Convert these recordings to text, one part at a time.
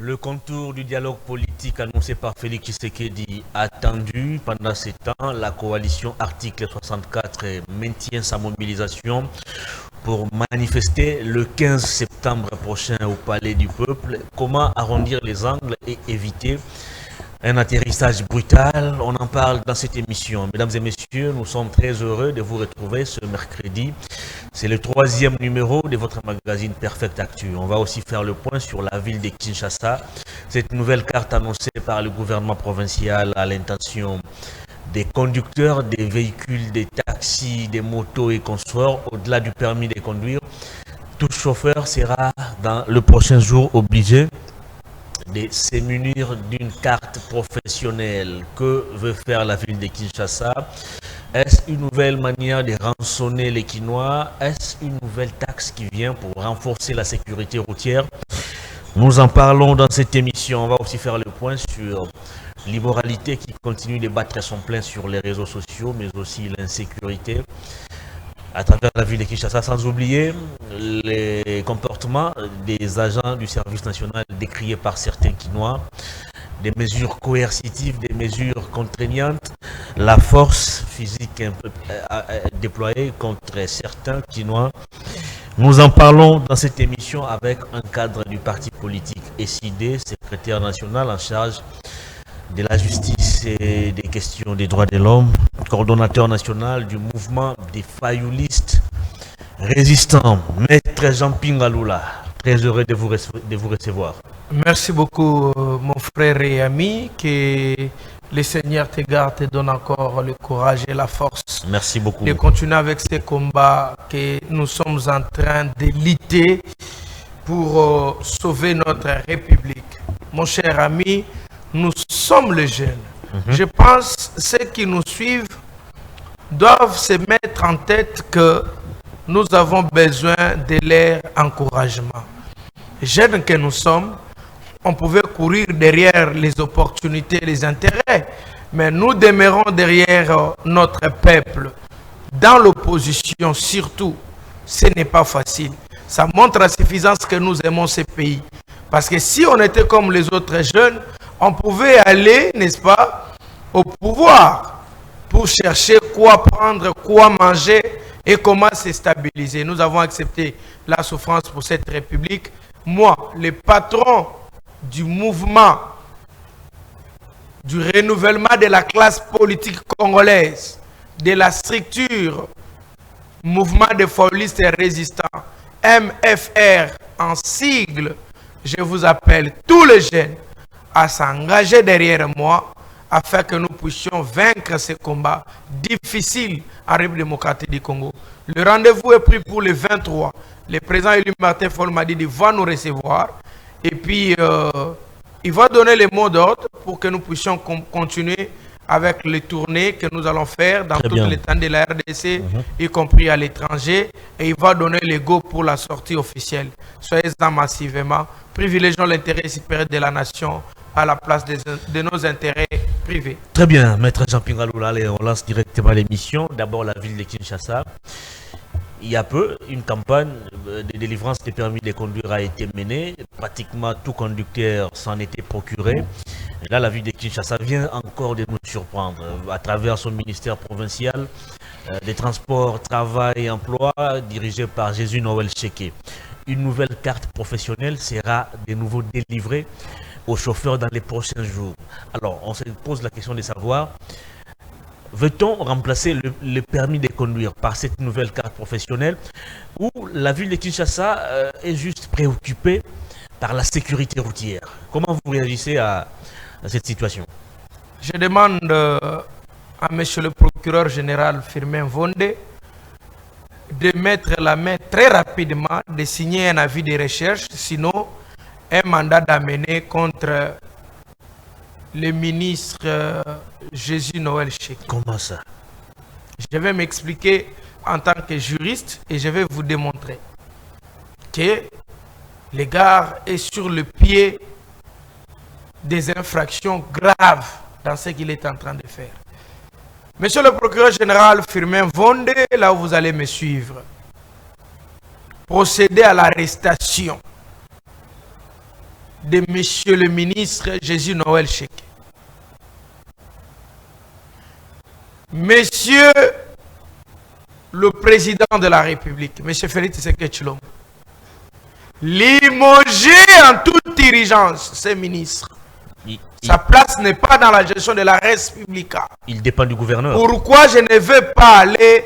Le contour du dialogue politique annoncé par Félix Tshisekedi attendu pendant ces temps, la coalition Article 64 maintient sa mobilisation pour manifester le 15 septembre prochain au Palais du Peuple. Comment arrondir les angles et éviter un atterrissage brutal? On en parle dans cette émission. Mesdames et messieurs, nous sommes très heureux de vous retrouver ce mercredi. C'est le 3e numéro de votre magazine Perfect Actu. On va aussi faire le point sur la ville de Kinshasa. Cette nouvelle carte annoncée par le gouvernement provincial à l'intention des conducteurs, des véhicules, des taxis, des motos et consorts, au-delà du permis de conduire. Tout chauffeur sera dans le prochain jour obligé de se munir d'une carte professionnelle. Que veut faire la ville de Kinshasa? Est-ce une nouvelle manière de rançonner les Kinois? Est-ce une nouvelle taxe qui vient pour renforcer la sécurité routière? Nous en parlons dans cette émission. On va aussi faire le point sur l'immoralité qui continue de battre son plein sur les réseaux sociaux, mais aussi l'insécurité à travers la ville de Kinshasa, sans oublier les comportements des agents du service national décriés par certains Kinois, des mesures coercitives, des mesures contraignantes, la force physique déployée contre certains Kinois. Nous en parlons dans cette émission avec un cadre du parti politique SID, secrétaire national en charge de la justice et des questions des droits de l'homme, coordonnateur national du mouvement des fayoulistes résistants, Maître Jean-Pierre Alula. Très heureux de vous recevoir. Merci beaucoup, mon frère et ami. Que le Seigneur te garde, te donne encore le courage et la force. Merci beaucoup. De continuer avec ces combats que nous sommes en train de lutter pour sauver notre République. Mon cher ami, nous sommes les jeunes. Je pense que ceux qui nous suivent doivent se mettre en tête que nous avons besoin de leur encouragement. Jeunes que nous sommes, on pouvait courir derrière les opportunités, les intérêts, mais nous demeurons derrière notre peuple. Dans l'opposition surtout, ce n'est pas facile. Ça montre à suffisance que nous aimons ce pays. Parce que si on était comme les autres jeunes, on pouvait aller, n'est-ce pas, au pouvoir pour chercher quoi prendre, quoi manger et comment se stabiliser. Nous avons accepté la souffrance pour cette République. Moi, le patron du mouvement du renouvellement de la classe politique congolaise, de la structure mouvement des fayoulistes et résistants, MFR en sigle, je vous appelle tous les jeunes à s'engager derrière moi afin que nous puissions vaincre ce combat difficile en République démocratique du Congo. Le rendez-vous est pris pour le 23. Le président élu Martin Fayulu m'a dit qu'il va nous recevoir et puis il va donner les mots d'ordre pour que nous puissions continuer avec les tournées que nous allons faire dans tout l'état de la RDC, y compris à l'étranger, et il va donner le go pour la sortie officielle. Soyez-en massivement, privilégions l'intérêt supérieur de la nation à la place de nos intérêts privés. Très bien, Maître Jean-Pierre Alula, allez, on lance directement l'émission. D'abord, la ville de Kinshasa. Il y a peu, une campagne de délivrance des permis de conduire a été menée. Pratiquement tout conducteur s'en était procuré. Et là, la ville de Kinshasa vient encore de nous surprendre à travers son ministère provincial des transports, travail et emploi dirigé par Jésus Noël Cheke. Une nouvelle carte professionnelle sera de nouveau délivrée aux chauffeurs dans les prochains jours. Alors, on se pose la question de savoir, veut-on remplacer le permis de conduire par cette nouvelle carte professionnelle ou la ville de Kinshasa est juste préoccupée par la sécurité routière? Comment vous réagissez à cette situation? Je demande à monsieur le procureur général Firmin Vonde de mettre la main très rapidement, de signer un avis de recherche, sinon un mandat d'amener contre le ministre Jésus Noël Cheke. Comment ça? Je vais m'expliquer en tant que juriste et je vais vous démontrer que le gars est sur le pied des infractions graves dans ce qu'il est en train de faire. Monsieur le procureur général Firmin Vonde, là où vous allez me suivre, procéder à l'arrestation de Monsieur le ministre Jésus Noël Cheke. Monsieur le président de la République, Monsieur Félix Tshisekedi Tshilombo, limogé en toute dirigeance, ces ministres. Sa place n'est pas dans la gestion de la res publica. Il dépend du gouverneur. Pourquoi je ne vais pas aller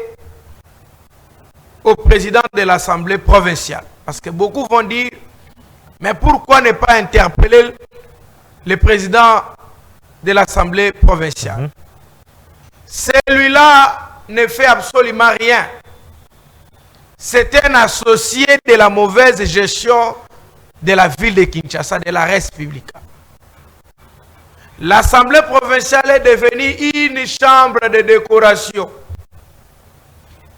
au président de l'Assemblée provinciale? Parce que beaucoup vont dire, mais pourquoi ne pas interpeller le président de l'Assemblée provinciale? Celui-là ne fait absolument rien. C'est un associé de la mauvaise gestion de la ville de Kinshasa, de la res publica. L'Assemblée provinciale est devenue une chambre de décoration,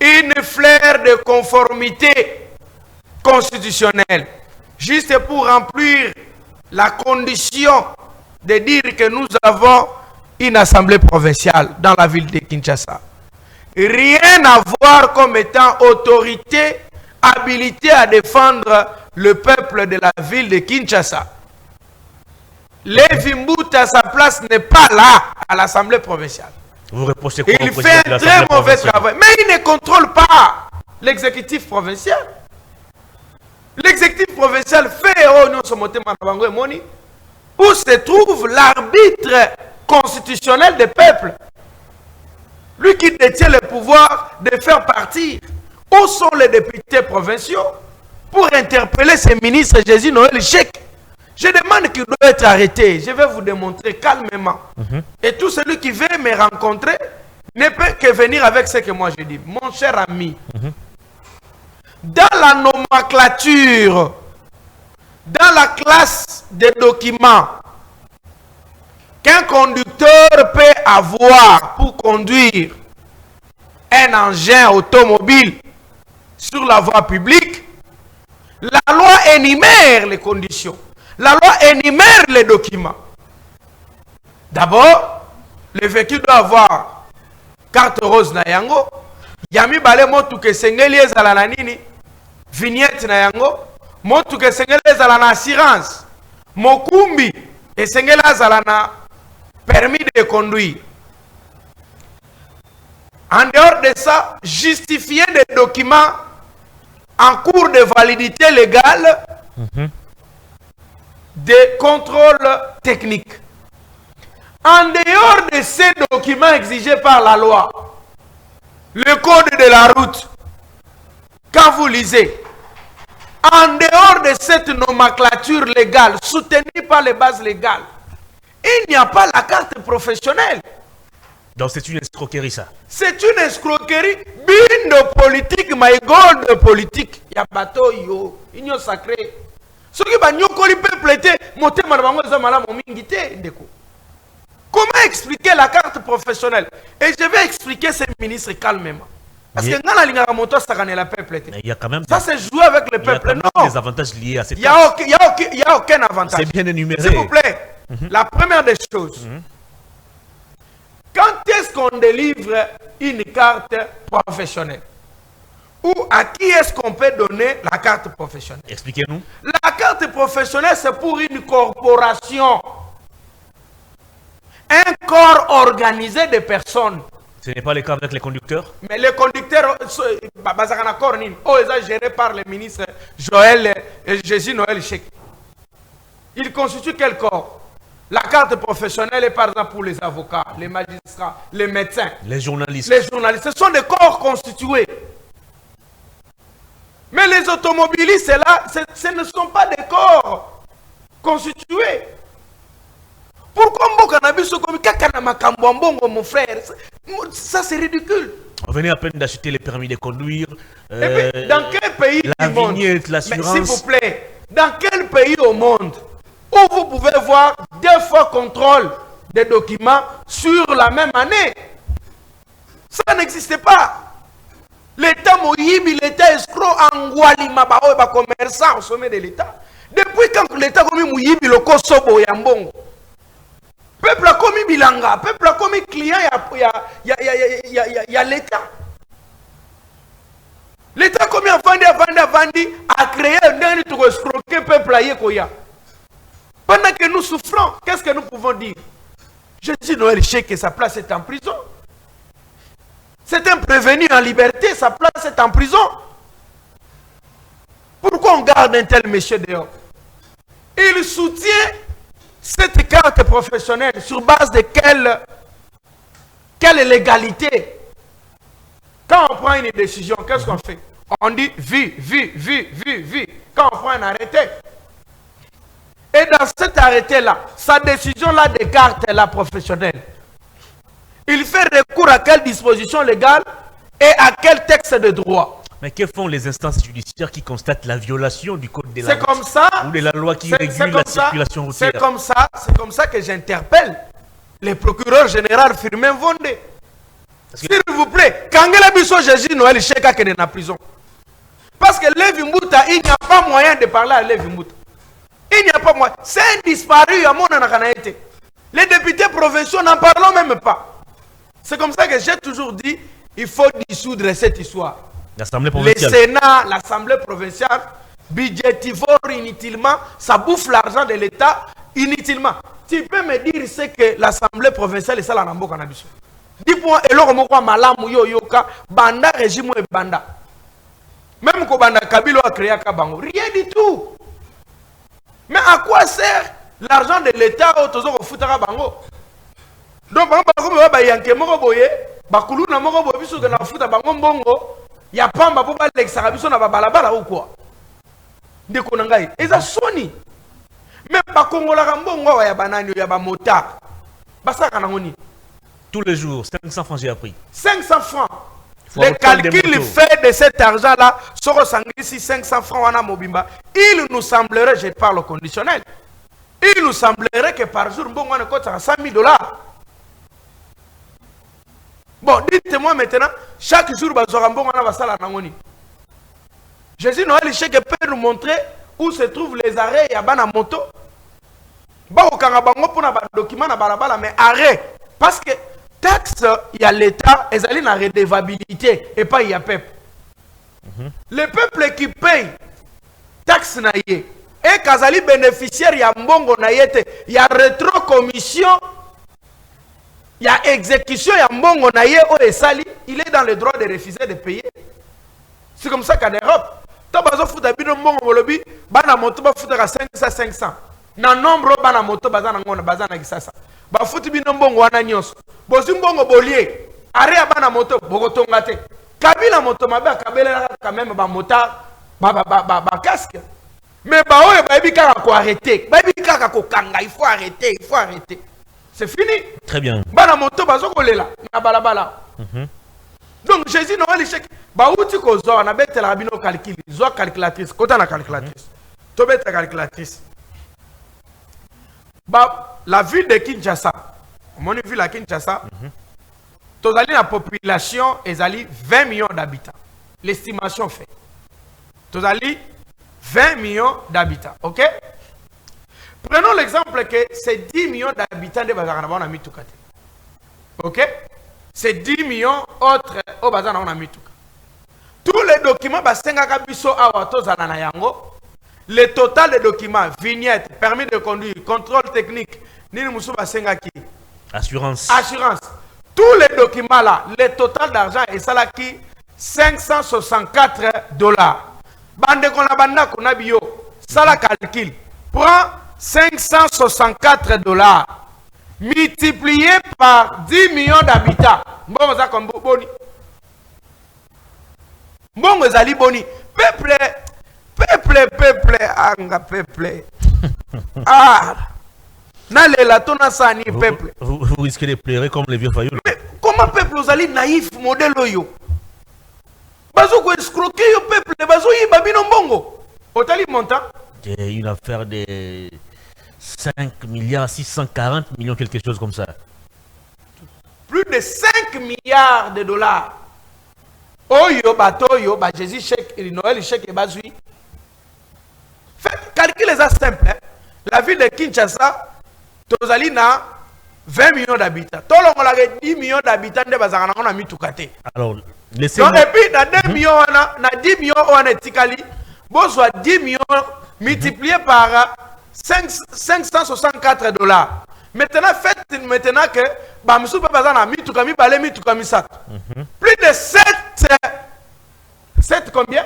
une fleur de conformité constitutionnelle, juste pour remplir la condition de dire que nous avons une assemblée provinciale dans la ville de Kinshasa. Rien à voir comme étant autorité habilitée à défendre le peuple de la ville de Kinshasa. Lévi Mbuta, sa place n'est pas là à l'Assemblée provinciale. Vous reprochez quoi Il fait un très mauvais travail. Mais il ne contrôle pas l'exécutif provincial. L'exécutif provincial fait où se trouve l'arbitre constitutionnel des peuples. Lui qui détient le pouvoir de faire partir. Où sont les députés provinciaux pour interpeller ces ministres Jésus Noël Cheke? Je demande qu'il doit être arrêté. Je vais vous démontrer calmement. Et tout celui qui veut me rencontrer ne peut que venir avec ce que moi je dis. Mon cher ami, dans la nomenclature, dans la classe des documents qu'un conducteur peut avoir pour conduire un engin automobile sur la voie publique, la loi énumère les conditions. La loi énumère les documents. D'abord, le véhicule doit avoir carte rose na yango, yami bale motu ke sengeli ezala na nini, vignette na yango, motu ke sengeli ezala na assurance, mokumbi et sengeli ezala na permis de conduire. En dehors de ça, justifier des documents en cours de validité légale, des contrôles techniques. En dehors de ces documents exigés par la loi, le code de la route, quand vous lisez, en dehors de cette nomenclature légale, soutenue par les bases légales, il n'y a pas la carte professionnelle. Donc c'est une escroquerie ça. C'est une escroquerie, bin de politique, my god de politique. Il y a bateau, yo, union sacrée. Ce qui va nous comment expliquer la carte professionnelle? Et je vais expliquer ces ministres calmement. Parce que il y a quand même ça c'est jouer avec le peuple. Non, des avantages liés à cette il n'y a aucun avantage. C'est bien énuméré. S'il vous plaît, la première des choses, quand est-ce qu'on délivre une carte professionnelle? Ou à qui est-ce qu'on peut donner la carte professionnelle? Expliquez-nous. La carte professionnelle, c'est pour une corporation. Un corps organisé de personnes. Ce n'est pas le cas avec les conducteurs? Mais les conducteurs, gérés par le ministre Jésus Noël Cheke. Ils constituent quel corps? La carte professionnelle est par exemple pour les avocats, les magistrats, les médecins. Les journalistes. Les journalistes, ce sont des corps constitués. Mais les automobilistes, là, ce ne sont pas des corps constitués. Pourquoi mon frère? Ça c'est ridicule. On venait à peine d'acheter les permis de conduire. Et puis, dans quel pays la du monde? vignette, l'assurance. S'il vous plaît, dans quel pays au monde où vous pouvez voir 2 fois contrôle des documents sur la même année? Ça n'existe pas. L'État Moïbi, l'État escroc, Angwalima, commerçant au sommet de l'État. Depuis quand l'État a commis Moïbi, le Kosovo, Yambongo. Peuple a commis Bilanga, peuple a commis client, il y a l'État. L'État a commis à Vandi, a créé un dernier pour escroquer le peuple à Yekoya. que nous souffrons, qu'est-ce que nous pouvons dire? Jésus Noël Cheke, sa place est en prison. C'est un prévenu en liberté, sa place est en prison. Pourquoi on garde un tel monsieur dehors? Il soutient cette carte professionnelle sur base de quelle légalité? Quand on prend une décision, qu'est-ce qu'on fait? On dit vie. Quand on prend un arrêté. Et dans cet arrêté-là, sa décision-là des cartes la professionnelle. Il fait recours à quelle disposition légale et à quel texte de droit? Mais que font les instances judiciaires qui constatent la violation du code de la route? C'est comme ça. Ou de la loi qui régule la circulation routière? C'est comme ça que j'interpelle le procureur général Firmin Vondé. S'il vous plaît, quand Jésus Noël Cheka qui est dans la prison. Parce que Lévi Mouta, il n'y a pas moyen de parler à Lévi Mouta. Il n'y a pas moyen. C'est un disparu à mon anakanayete. Les députés provinciaux n'en parlent même pas. C'est comme ça que j'ai toujours dit, il faut dissoudre cette histoire. L'Assemblée provinciale. Le Sénat, l'Assemblée provinciale, budgétivore inutilement, ça bouffe l'argent de l'État inutilement. Tu peux me dire ce que l'Assemblée provinciale est ça la Rambo Cannabis. Dis-moi, et l'on me malam yo yoka, banda régime et banda. Même quand banda Kabilo a créé Kabango, rien du tout. Mais à quoi sert l'argent de l'État au tozo futara bango? Donc, par exemple, il y a un moko boye, bakulu na moko boye biso que na futa bango mbongo, ya pamba pour pas l'exarabiso na balabala ou quoi? De konangai, et ça soni. Mais pas kongola mbongo ya banani ya ba motard. Basa kanangoni. Tous les jours, 500 francs j'ai appris. 500 francs. Le calcul fait de cet argent-là, si 500 francs on a mobimba, il nous semblerait, je parle au conditionnel, il nous semblerait que par jour, bon, on coûte 100 000 $. Bon, dites-moi maintenant, chaque jour, on a ça. Jésus Noël Cheke peut nous montrer où se trouvent les arrêts, il y a une moto. Bon, quand on a un document, mais arrêt. Parce que taxe, il y a l'État, et il y a une redevabilité, et pas il y a peuple. Le peuple qui paye taxe, et quand il y a bénéficiaire, il y a mbongo, il y a rétrocommission, il y a exécution, il y a mbongo, il est dans le droit de refuser de payer. C'est comme ça qu'en Europe, tu as besoin de mbongo, bana moto ba futa 500. Na nombre bana moto bazana ngona bazana kisasa. Ba futi bino mbongo wana nyonso. Bozi mbongo bolie. Area bana moto bokotonga te. Kabila moto mabe akabela quand même ba mota ba casque. Mais ba oyo ba yebi kaka ko arrêter. Ba yebi kaka ko kanga, il faut arrêter. C'est fini. Très bien. Bana moto bazo kolela na balabala. Donc Jésus Noël Cheke ba uti ko zo na betela bino calcul. Zo calculatrice, kota na calculatrice. To beta calculatrice. La ville de Kinshasa, mon ville à Kinshasa, la population est 20 millions d'habitants. L'estimation fait. 20 millions d'habitants. Ok? Prenons l'exemple que c'est 10 millions d'habitants de Bazaranaban à Mitoukate. Ok? C'est 10 millions autres au Bazaranaban à Mitouka. Tous les documents, le total des documents, vignettes, permis de conduire, contrôle technique, assurance. Tous les documents là, le total d'argent est ça là qui $564. Bande qu'on a banda qu'on a bio, ça la calcul. Prends $564 multiplié par 10 millions d'habitants. Bon, ça comme boni. Bon, vous boni. Peuple, anga peuple. Ah, n'allez tona sani peuple. Vous risquez de pleurer comme les vieux fayoul. Mais comment peuple vous allez naïf modèle yo? Bazo ko escroquer yo peuple, bazo yi babino mbongo. Otali montant? C'est une affaire de 5 milliards 640 millions quelque chose comme ça. Plus de 5 milliards de $. Oyo batoyo ba Jésus Cheke Noël Cheke bazui. Faites calculer ça simple. Hein? La ville de Kinshasa, Tozali na 20 millions d'habitants. Tout le monde a 10 millions d'habitants de Bazarana on a mis tout côté. Alors, laissez-moi. Et puis, dans 2 millions, on a 10 millions, on a Tikali. Bon, soit 10 millions multiplié par 564 dollars. Maintenant, faites maintenant que plus de 7 combien?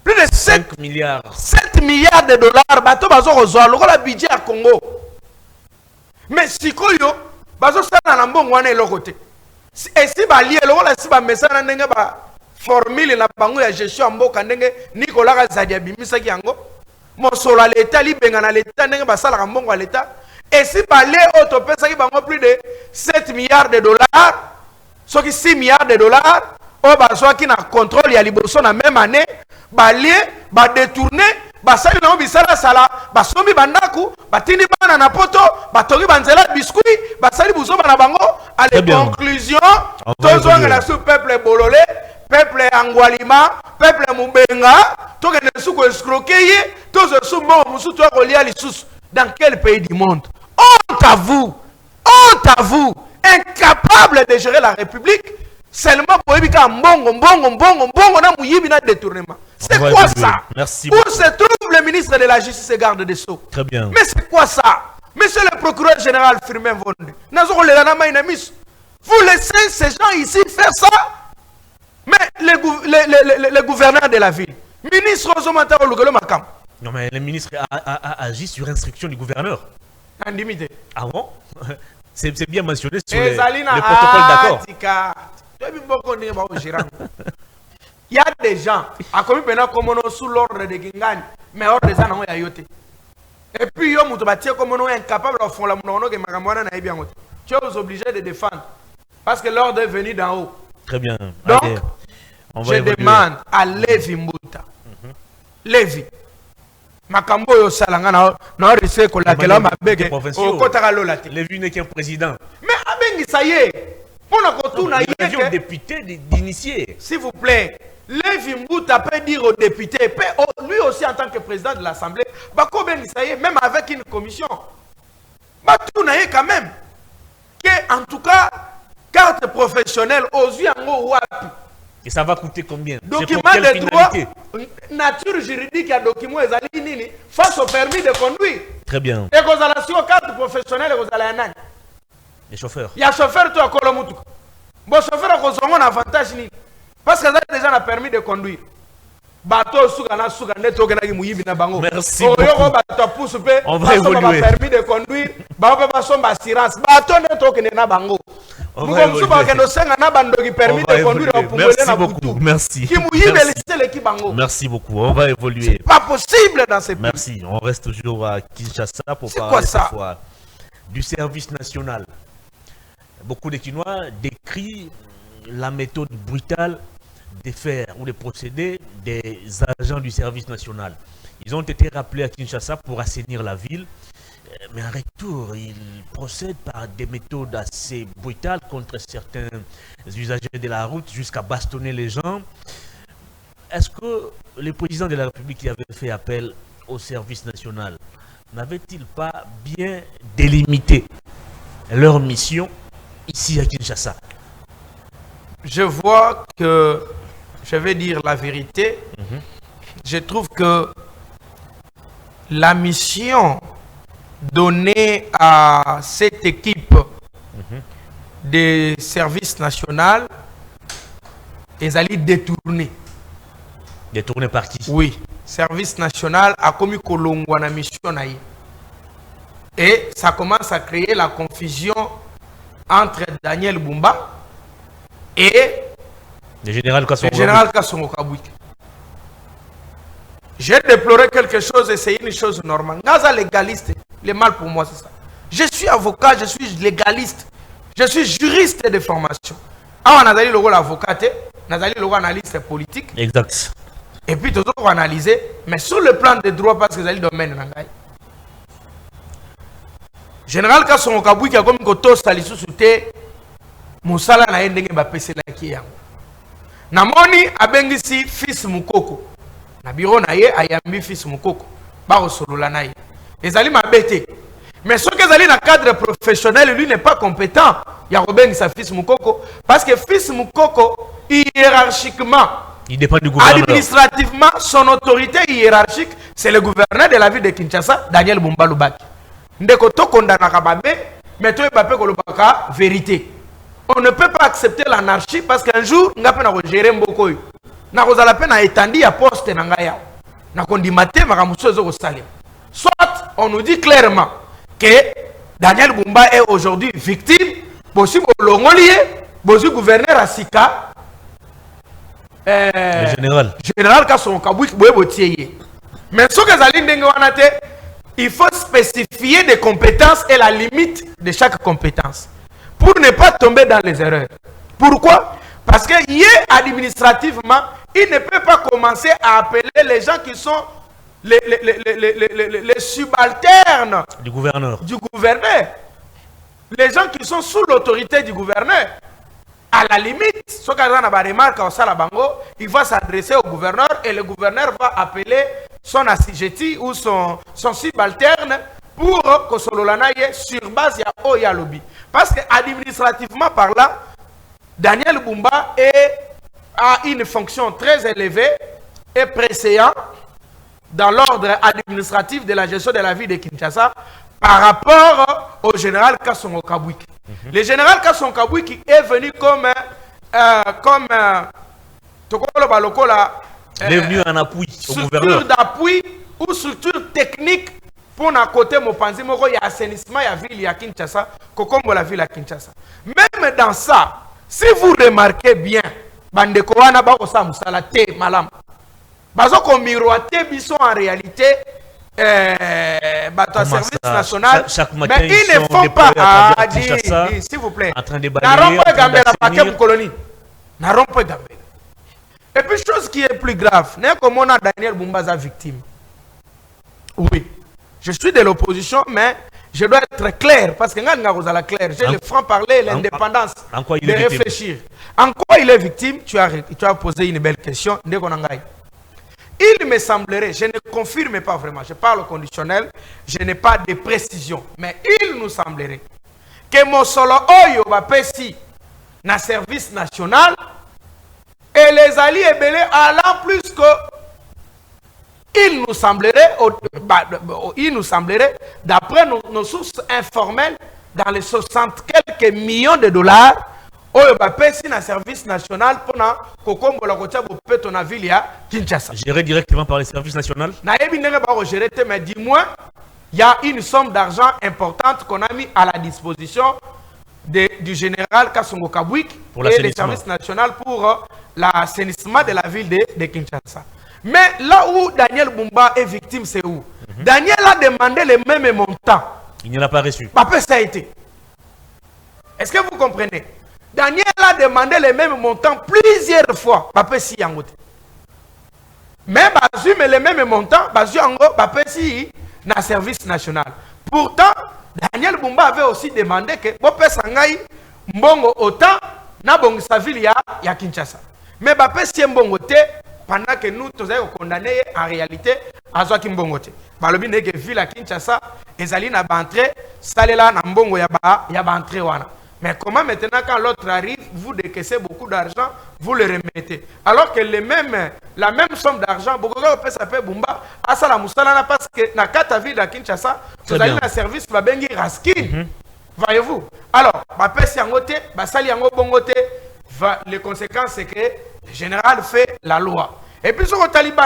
Plus de 7 milliards. 7 milliards de dollars. Bato bazo rezoa le budget à Congo. Mais si koyo bazo sana na mbongo wana elokote. Et si ba lié lokola si ba message ndenge ba formule na bango ya gestion mboka ndenge Nicolas Kazadia bimisaki yango. Mosolo à l'état libenga na l'état ndenge ba sala mbongo à l'état. Et si ba lié auto pesa ki bango plus de 7 milliards de dollars, ce qui 6 milliards de dollars, o bazo ki na contrôle ya liboso na même année, ba lié, ba détourner, ba sali na bisala sala, ba sombi bandaku, ba tini bana na poto, ba tori banzela biscuit, ba sali buzo bana bango. À la conclusion, tous on a sous peuple bololé, peuple angwalima, peuple mubenga, tous on sous escroquer, tous sous bon sous toi relié à l'issous. Dans quel pays du monde? Honte à vous, incapable de gérer la République. Seulement pour éviter mbongo na muyibi na détournement. C'est quoi ça? Merci. Où se trouve le ministre de la Justice et garde des Sceaux? Très bien. Mais c'est quoi ça? Monsieur le procureur général Firmin Vonde, vous laissez ces gens ici faire ça? Mais le gouverneur de la ville, ministre Ozomata Olugolo Makam. Non mais le ministre a agi sur instruction du gouverneur. Indimité. Ah bon? C'est bien mentionné sur les protocoles d'accord. Il y a des gens, à comme sous l'ordre de Gingani, mais ordre des gens à yote. Et puis, yo moutobatia comme on est incapable de faire la mono que Magamwana n'a bien. Tu es obligé de défendre. Parce que l'ordre est venu d'en haut. Très bien. Donc, allez, je demande à Lévi Mbouta. Lévi. Makambo yo salanga na risque ko la kela mabege o kotaka lolati. Lévi n'est qu'un président. Mais abengi ça y est. Pour la kotuna y est député d'initier. S'il vous plaît. Lévi Mbouta peut dire aux députés, lui aussi en tant que président de l'Assemblée, même avec une commission, quand même, que en tout cas, carte professionnelle aux yeux en haut. Et ça va coûter combien? Document de droit, nature juridique à document face au permis de conduire. Très bien. Et vous allez sur carte professionnelle, vous allez en les chauffeurs. Il y a chauffeur, toi, Kolomutu. Bon chauffeur, vous avez un avantage. Parce que ça a déjà permis de conduire. Merci beaucoup. On va évoluer. Permis de conduire. Merci beaucoup. Merci. Merci beaucoup. On va évoluer. C'est pas possible dans ces pays. Merci. On reste toujours à Kinshasa pour parler cette fois du service national. Beaucoup de Kinois décrivent la méthode brutale de faire ou de procéder des agents du service national. Ils ont été rappelés à Kinshasa pour assainir la ville, mais en retour, ils procèdent par des méthodes assez brutales contre certains usagers de la route jusqu'à bastonner les gens. Est-ce que le président de la République qui avait fait appel au service national n'avait-il pas bien délimité leur mission ici à Kinshasa? Je vois que, je vais dire la vérité, je trouve que la mission donnée à cette équipe de service national est allée détourner. Détourner par qui? Oui, service national a commis Kolongwa na mission naïe. Et ça commence à créer la confusion entre Daniel Bumba et le général Kassongo Kabouik. J'ai déploré quelque chose et c'est une chose normale. Naza légaliste, le mal pour moi c'est ça. Je suis avocat, je suis légaliste, je suis juriste de formation. Ah, on a d'ailleurs le rôle avocat, on a d'ailleurs le rôle analyste politique. Exact. Et puis tout on analyser, mais sur le plan des droits parce que c'est le domaine nangai. Général Kassongo Kabouik a comme koto salisu sute musala na ndenge ba pesela ki yango. Namoni abengisi fils Mukoko. Na bureau na ye ayambi fils Mukoko. Ba osolola na ye. Ezali mabete. Mais ce que ezali na cadre professionnel, lui n'est pas compétent. Ya robengisa fils Mukoko parce que fils Mukoko hiérarchiquement Il dépend du gouverneur. Administrativement, son autorité hiérarchique, c'est le gouverneur de la ville de Kinshasa, Daniel Bumba Lubaki. Ndeko to kondana kababe, mais to ebape kolobaka vérité. On ne peut pas accepter l'anarchie parce qu'un jour, on va gérer mboko. Na kozala pe na étandi ya poste na ngaya. Na kondimate makamuso zo salim. Soit on nous dit clairement que Daniel Bumba est aujourd'hui victime, possible longolier, bosi gouverneur Asika. Le général Kasson Kabouik Boutier. Mais ce que Zaline Dengoanate, il faut spécifier des compétences et la limite de chaque compétence pour ne pas tomber dans les erreurs. Pourquoi? Parce que administrativement, il ne peut pas commencer à appeler les gens qui sont les subalternes du gouverneur. Les gens qui sont sous l'autorité du gouverneur. À la limite, ce qu'on a remarqué au Salabango, il va s'adresser au gouverneur et le gouverneur va appeler son assujetti ou son subalterne pour que Sololana y sur base ya Oya Lobby. Parce que administrativement parlant, Daniel Bumba a une fonction très élevée et préséant dans l'ordre administratif de la gestion de la ville de Kinshasa par rapport au général Kasongo Kabouik. Le général Kasongo Kabouik est venu comme venu en appui au gouverneur. Structure d'appui ou structure technique pour na côté Mopanzi moko ya assainissement ya ville ya Kinshasa, kokombo la ville à Kinshasa. Même dans ça, si vous remarquez bien, bandeko wana ba ko sa musala te malam. Bazo ko miroiter biso en réalité bateau service national, mais ils ne font pas s'il vous plaît. Et puis chose qui est plus grave, n'est comme on a Daniel Bumbaza victime. Oui, je suis de l'opposition, mais je dois être clair parce que la clair, j'ai le franc-parler, l'indépendance de réfléchir. En quoi il est victime? Tu as posé une belle question. Il me semblerait, je ne confirme pas vraiment, je parle au conditionnel, je n'ai pas de précision, mais il nous semblerait que Mosolo Oyo Bapesi na service national et les alliés belés allant plus que il nous semblerait, d'après nos sources informelles, dans les 60 quelques millions de dollars, Oyo Bapesi na service national pour na kokombo la kotia bopeto na ville ya Kinshasa. Géré directement par les services nationaux. Na yebi ndenge ba gérer mais dis-moi, il y a une somme d'argent importante qu'on a mis à la disposition du général Kasongo Kabouik et des services nationaux pour l'assainissement de la ville de Kinshasa. Mais là où Daniel Bumba est victime, c'est où? Daniel a demandé le même montant. Il ne l'a pas reçu. Papa, ça a été. Est-ce que vous comprenez? Daniel a demandé le même montant plusieurs fois. Papa, si yangote. Mais mais le même montant, papa, si na service national. Pourtant, Daniel Bumba avait aussi demandé que Bopé Sangai mbongo autant na bongo sa ville ya Kinshasa. Mais papa, si mbongo te pendant que nous tous avons condamné en réalité à Zoaki Mbongote. Balobi neke ville à Kinshasa, ezali na bantré, salela na mbongo ya bantré wana. Mais comment maintenant quand l'autre arrive, vous décaissez beaucoup d'argent, vous le remettez. Alors que la même somme d'argent, beaucoup de gens s'appellent Bumba, à la Moussalana parce que na kata ville à Kinshasa, vous avez un service babengi raskin. Voyez-vous? Alors, bapes yangote, basali yango bongote, les conséquences c'est que le général fait la loi. Et puis sur le Taliban,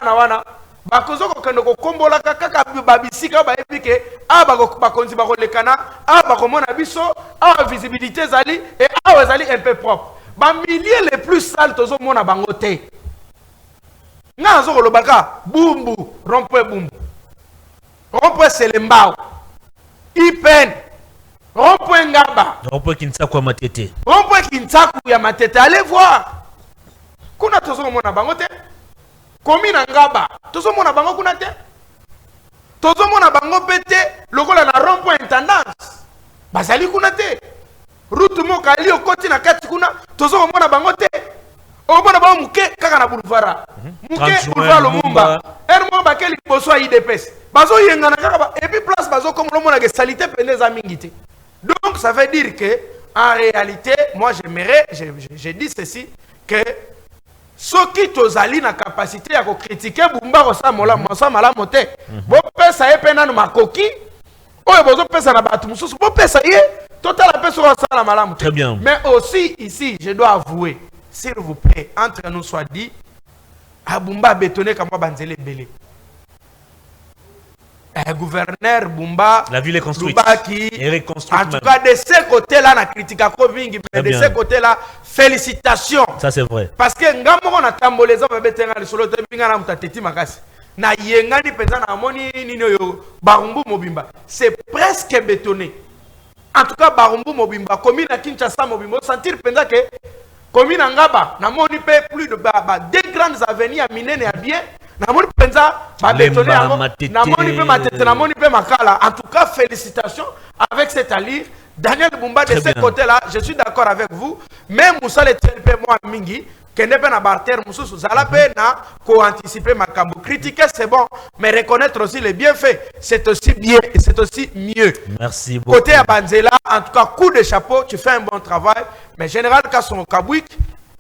bakozo kokende kokombola kaka babisika baepike bakonzi bakolekana bakomona biso visibilité zali et zali un peu propre ba milliers les plus sales tozo mona bango te nga zo kolobaka bumbu rompoe selembao ipen rompoe ngaba rompoe kinsaku ya matete allez voir kuna tozo mona bango te Komina ngaba, tozo mona bango kuna te. Tozo mona bango pete, lokola na rond-point intendance. Bazali kuna te. Route moka li okoti na kati kuna, tozo mona bango te. O mona bango muke kaka na boulevard. Muke boulevard Lumumba. Mo ba keli boso IDPS. Bazo yenga na kaka et puis place bazo comme le mona ke salité pendeza mingité. Donc ça veut dire que en réalité, moi j'aimerais je dis ceci que Soki tozali na capacité à critiquer Bumba Rosa Malamu te. Bo pesa ye pena no makoki. Oyo bozo pesa na batu mususu. Bo pesa ye total la pesa Rosa Malamu te. Très bien. Mais aussi ici, je dois avouer, s'il vous plaît, entre nous soit dit, Bumba bétonné comme Banzele Belé. Gouverneur Bumba, la ville est construite. Et reconstruite. En tout cas, de ce côté-là, on critique à Kovingi, mais de ce côté-là, félicitations. Ça, c'est vrai. Parce que Ngamon a tambolé les hommes bétenga le solo de Bingana Mutati Makasi. Na yengani penza na moni nino yo Barumbu Mobimba. C'est presque bétonné. En tout cas, Barumbu Mobimba, commune à Kinshasa Mobimba, sentir penza que commune Ngaba, na moni pe plus de deux grandes avenues à Minene à bien. Namoni penza ba bétonné namoni pe matete namoni pe makala. En tout cas, félicitations avec cette allure. Daniel Bumba de ce côté-là, je suis d'accord avec vous. Même Moussa le TLP moi mingi kende pe na barter mususu zala pe na co-anticiper makambo. Critiquer c'est bon, mais reconnaître aussi les bienfaits, c'est aussi bien et c'est aussi mieux. Merci beaucoup. Côté Abanzela, en tout cas, coup de chapeau, tu fais un bon travail. Mais Général Kasson Kabouik,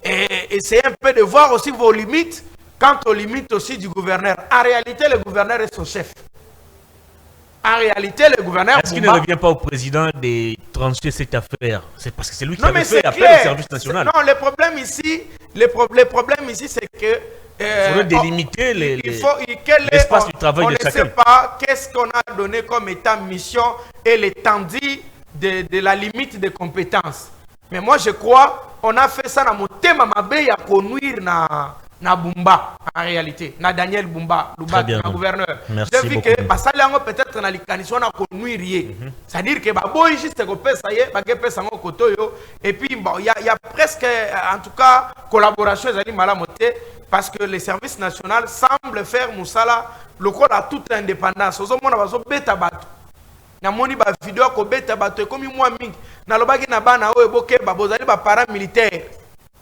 essayez un peu de voir aussi vos limites. Quant aux limites aussi du gouverneur, en réalité, le gouverneur est son chef. En réalité, le gouverneur... Est-ce qu'il ne revient pas au président de trancher cette affaire? C'est parce que c'est lui qui a fait appel au service national. Non, le problème ici, c'est que... il faut délimiter l'espace du travail de chacun. On ne sait pas qu'est-ce qu'on a donné comme état mission et l'étendue de la limite des compétences. Mais moi, je crois, on a fait ça dans mon thème Mabé à conduire na Bumba en réalité na Daniel Bumba le gouverneur. J'ai vu que peut-être na likaniso na konnuirie, c'est-à-dire que boy juste ko pesa ye ba ke pesa ngo kotoyo et puis il y a presque en tout cas collaboration ezali malamote parce que le service national semble faire musala lokola à toute indépendance ozo mona bazo beta bato na moni ba vidéo ko beta bato comme moi mingi na lobaki na bana oyo boke ba bozali ba paramilitaire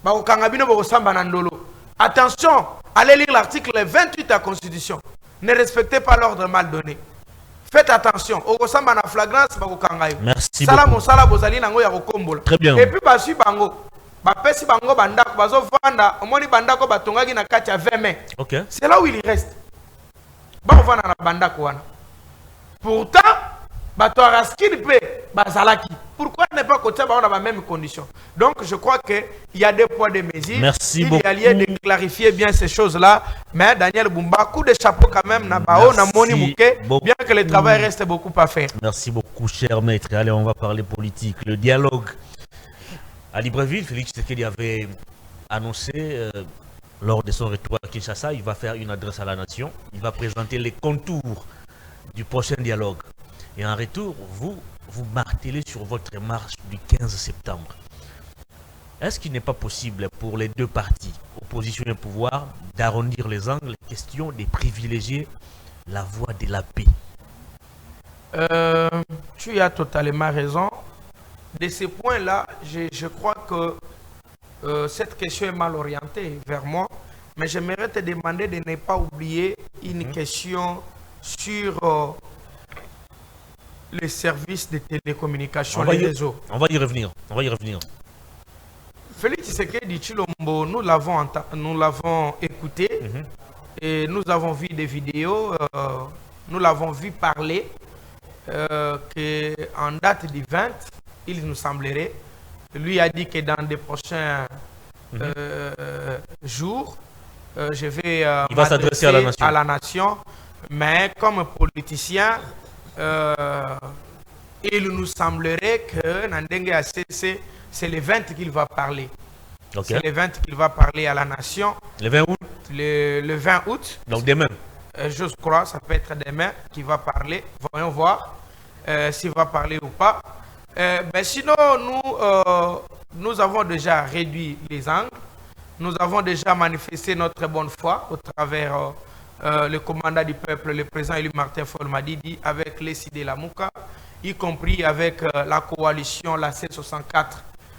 ba ko kanga bino bo samba na ndolo. Attention, allez lire l'article 28 de la Constitution. Ne respectez pas l'ordre mal donné. Faites attention. Au ressemble à la flagrance, merci beaucoup. Très bien. Et puis, basi bango. Bapesi bango bandako bazo vanda, omoni bandako batongaki na kati ya 20 mai. OK. C'est là où il reste. Ba vanda na bandako wana. Pourtant, bato araskini pe bazalaki. Pourquoi ne pas côté dans la même condition? Donc je crois qu'il y a des poids de mesures. Merci il beaucoup. Il y a lieu de clarifier bien ces choses-là. Mais Daniel Bumba, coup de chapeau quand même, Nabao, Namoni Mouké, bien que le travail reste beaucoup à faire. Merci beaucoup, cher maître. Allez, on va parler politique. Le dialogue à Libreville, Félix Tshisekedi avait annoncé lors de son retour à Kinshasa, il va faire une adresse à la nation. Il va présenter les contours du prochain dialogue. Et en retour, vous martelez sur votre marche du 15 septembre. Est-ce qu'il n'est pas possible pour les deux partis, opposition et pouvoir, d'arrondir les angles, question de privilégier la voie de la paix? Tu as totalement raison. De ce point-là, je crois que cette question est mal orientée vers moi. Mais j'aimerais te demander de ne pas oublier une question sur... les services de télécommunications, les réseaux. On va y revenir. Félix Tshisekedi Tshilombo, nous l'avons écouté et nous avons vu des vidéos, nous l'avons vu parler qu'en date du 20, il nous semblerait, lui a dit que dans des prochains jours, je vais il va s'adresser à la nation, mais comme politicien, il nous semblerait que Nandenge ACC, c'est le 20 qu'il va parler. Okay. C'est le 20 qu'il va parler à la nation. Le 20 août le 20 août. Donc demain. Je crois, ça peut être demain qu'il va parler. Voyons voir s'il va parler ou pas. Mais sinon, nous avons déjà réduit les angles. Nous avons déjà manifesté notre bonne foi au travers le commandant du peuple, le président élu Martin Folmadidi, avec les Sidé Lamouka, y compris avec la coalition, la C64,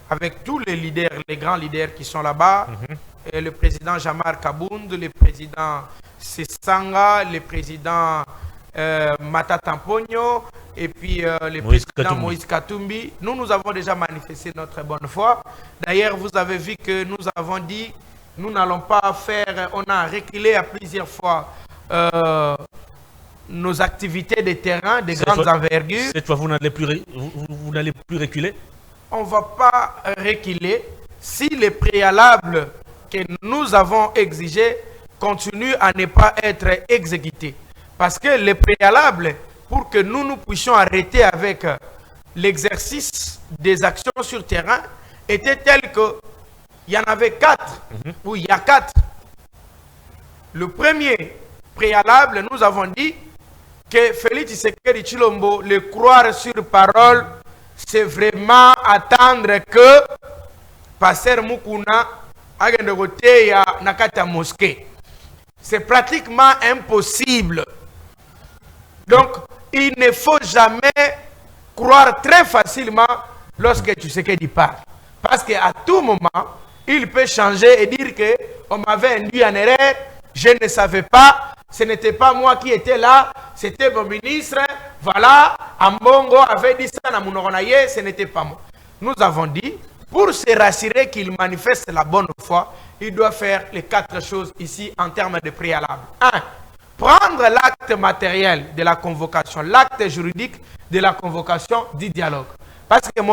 avec tous les leaders, les grands leaders qui sont là-bas, le président Jamar Kabound, le président Sessanga, le président Matata Mpogno, et puis le président Moïse Katumbi. Nous avons déjà manifesté notre bonne foi. D'ailleurs, vous avez vu que nous avons dit nous n'allons pas faire, on a reculé à plusieurs fois nos activités de terrain, de grandes envergures. Cette fois, vous n'allez plus reculer? On ne va pas reculer si les préalables que nous avons exigés continuent à ne pas être exécutés. Parce que les préalables, pour que nous puissions arrêter avec l'exercice des actions sur terrain, étaient tels que il y en avait 4, ou il y a 4. Le premier préalable, nous avons dit que Félix Tshisekedi Tshilombo, le croire sur parole, c'est vraiment attendre que Pasteur Mukuna aille de côté à Nakata mosquée. C'est pratiquement impossible. Donc, il ne faut jamais croire très facilement lorsque Tshisekedi parle. Parce qu'à tout moment, il peut changer et dire que on m'avait induit en erreur, je ne savais pas, ce n'était pas moi qui étais là, c'était mon ministre, voilà, Ambongo avait dit ça dans mon oreille, ce n'était pas moi. Nous avons dit, pour se rassurer qu'il manifeste la bonne foi, il doit faire les 4 choses ici en termes de préalable. 1. Prendre l'acte matériel de la convocation, l'acte juridique de la convocation du dialogue. Parce que il n'y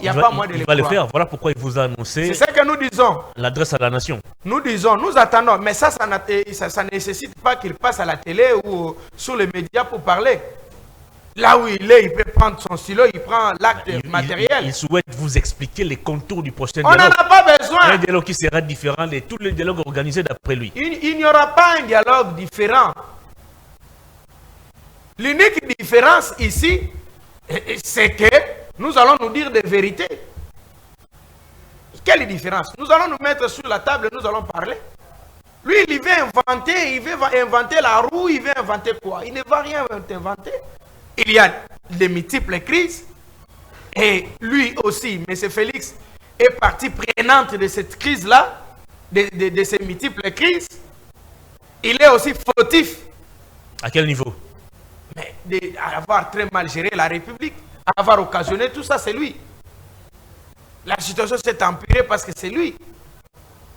a pas moyen de le faire. Voilà pourquoi il vous a annoncé. C'est ce que nous disons. L'adresse à la nation. Nous disons, nous attendons. Mais ça ne nécessite pas qu'il passe à la télé ou sur les médias pour parler. Là où il est, il peut prendre son stylo, il prend l'acte matériel. Il souhaite vous expliquer les contours du prochain dialogue. On n'en a pas besoin. Un dialogue qui sera différent de tous les dialogues organisés d'après lui. Il n'y aura pas un dialogue différent. L'unique différence ici, c'est que nous allons nous dire des vérités. Quelle différence? Nous allons nous mettre sur la table et nous allons parler. Lui, il veut inventer la roue, il veut inventer quoi? Il ne va rien inventer. Il y a de multiples crises. Et lui aussi, M. Félix, est partie prenante de cette crise-là, de ces multiples crises. Il est aussi fautif. À quel niveau? Mais d'avoir très mal géré la République, avoir occasionné tout ça, c'est lui. La situation s'est empirée parce que c'est lui.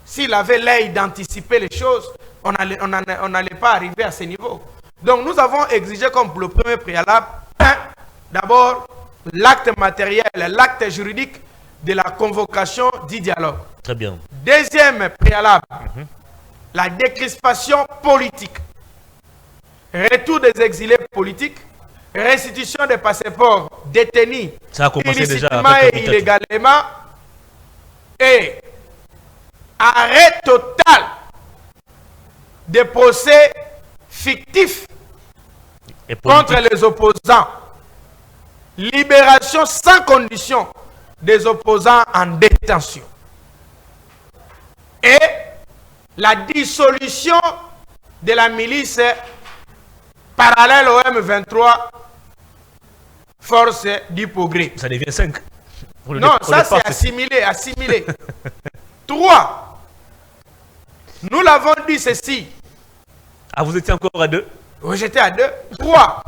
S'il avait l'œil d'anticiper les choses, on n'allait pas arriver à ce niveau. Donc nous avons exigé comme le premier préalable, d'abord l'acte matériel, l'acte juridique de la convocation du dialogue. Très bien. Deuxième préalable, la décrispation politique. Retour des exilés politiques, restitution des passeports détenus illicitement et illégalement, et arrêt total des procès fictifs contre les opposants, libération sans condition des opposants en détention et la dissolution de la milice parallèle au M23, force du progrès. Ça devient 5. Non, ça c'est assimilé. 3. Nous l'avons dit ceci. Ah, vous étiez encore à 2? Oui, j'étais à 2. 3.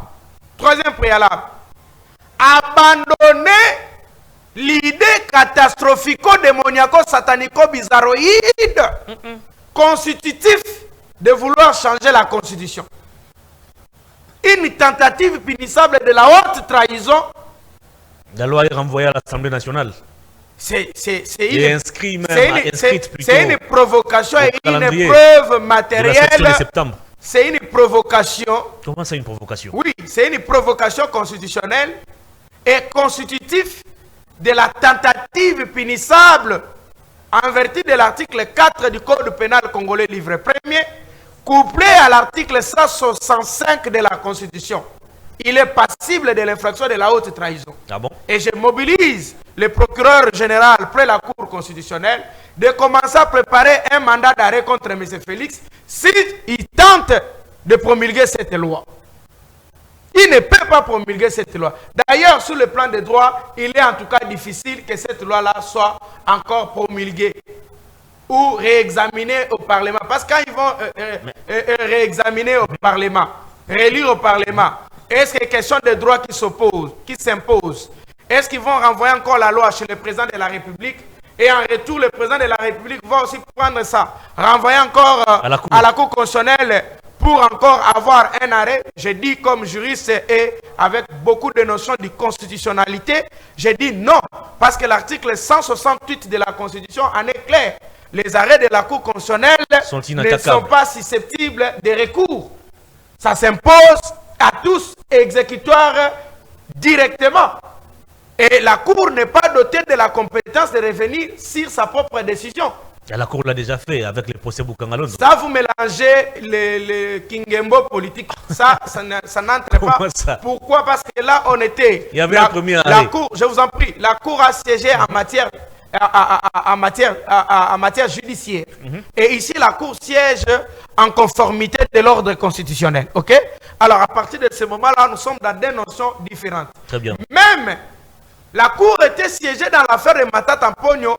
Troisième préalable. Abandonner l'idée catastrophico-démoniaco-satanico-bizarroïde constitutif de vouloir changer la Constitution. Une tentative punissable de la haute trahison. La loi est renvoyée à l'Assemblée nationale. C'est une provocation et une preuve matérielle. C'est une provocation. Comment c'est une provocation? Oui, c'est une provocation constitutionnelle et constitutif de la tentative punissable en vertu de l'article 4 du Code pénal congolais livre 1er, couplé à l'article 165 de la Constitution. Il est passible de l'infraction de la haute trahison. Ah bon? Et je mobilise le procureur général près la Cour constitutionnelle de commencer à préparer un mandat d'arrêt contre M. Félix s'il tente de promulguer cette loi. Il ne peut pas promulguer cette loi. D'ailleurs, sur le plan des droits, il est en tout cas difficile que cette loi-là soit encore promulguée ou réexaminée au Parlement. Parce que quand ils vont réexaminer au Parlement, relire au Parlement, est-ce qu'il y a question de droits qui s'imposent? Est-ce qu'ils vont renvoyer encore la loi chez le président de la République Et en retour, le président de la République va aussi prendre ça, renvoyer encore à la Cour constitutionnelle pour encore avoir un arrêt. Je dis comme juriste et avec beaucoup de notions de constitutionnalité, je dis non, parce que l'article 168 de la Constitution en est clair. Les arrêts de la Cour constitutionnelle ne sont pas susceptibles de recours. Ça s'impose à tous, exécutoires directement. Et la Cour n'est pas dotée de la compétence de revenir sur sa propre décision. Et la Cour l'a déjà fait avec le procès Boukangalon. Ça, vous mélangez le Kingembo politique. Ça n'entre pas. Ça? Pourquoi? Parce que là, on était... Il y avait un premier arrêt. La Cour, je vous en prie, la Cour a siégé en matière judiciaire. Et ici, la Cour siège en conformité de l'ordre constitutionnel. OK? Alors, à partir de ce moment-là, nous sommes dans des notions différentes. Très bien. Même, la Cour était siégée dans l'affaire de Matata Pogno,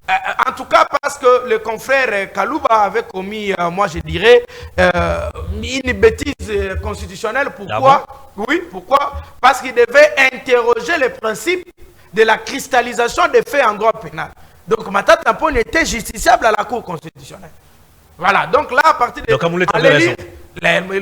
en tout cas parce que le confrère Kalouba avait commis, moi je dirais, une bêtise constitutionnelle. Pourquoi? Oui, pourquoi? Parce qu'il devait interroger le principe de la cristallisation des faits en droit pénal. Donc Matata Pogno était justiciable à la Cour constitutionnelle. Voilà, donc là, à partir de... Donc Kamoulet avait raison.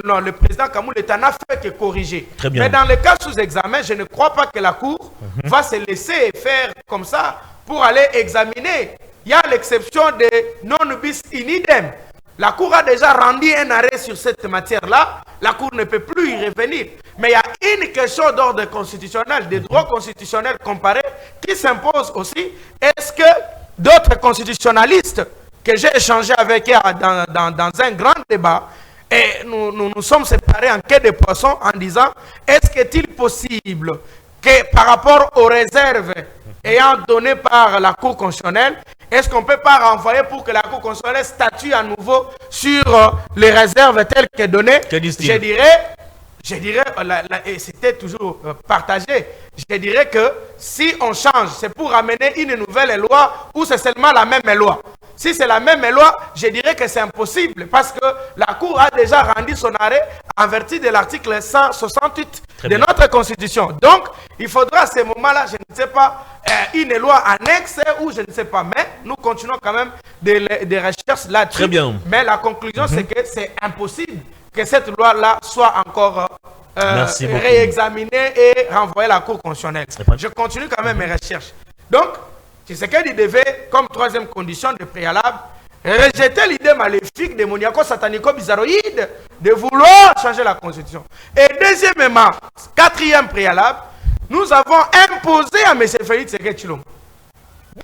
Non, le président Kamoulet n'a fait que corriger. Très bien. Mais dans le cas sous examen, je ne crois pas que la Cour va se laisser faire comme ça pour aller examiner. Il y a l'exception de non bis in idem. La Cour a déjà rendu un arrêt sur cette matière-là. La Cour ne peut plus y revenir. Mais il y a une question d'ordre constitutionnel, des droits constitutionnels comparés, qui s'impose aussi. Est-ce que d'autres constitutionnalistes que j'ai échangé avec eux dans un grand débat, et nous sommes séparés en quai de poisson en disant, est-ce qu'il est possible que par rapport aux réserves ayant donné par la Cour constitutionnelle, est-ce qu'on ne peut pas renvoyer pour que la Cour constitutionnelle statue à nouveau sur les réserves telles que données? Je dirais, et c'était toujours partagé, je dirais que si on change, c'est pour amener une nouvelle loi ou c'est seulement la même loi. Si c'est la même loi, je dirais que c'est impossible parce que la Cour a déjà rendu son arrêt en vertu de l'article 168 de notre Constitution. Donc, il faudra à ce moment-là, je ne sais pas, une loi annexe ou je ne sais pas, mais nous continuons quand même des recherches là-dessus. Très bien. Mais la conclusion, c'est que c'est impossible que cette loi-là soit encore réexaminée et renvoyée à la Cour constitutionnelle. Je continue quand même mes recherches. Donc, Tshisekedi devait, comme troisième condition de préalable, rejeter l'idée maléfique de Moniako Satanico Bizarroïde de vouloir changer la Constitution. Et deuxièmement, quatrième préalable, nous avons imposé à M. Félix Tshisekedi Tshilombo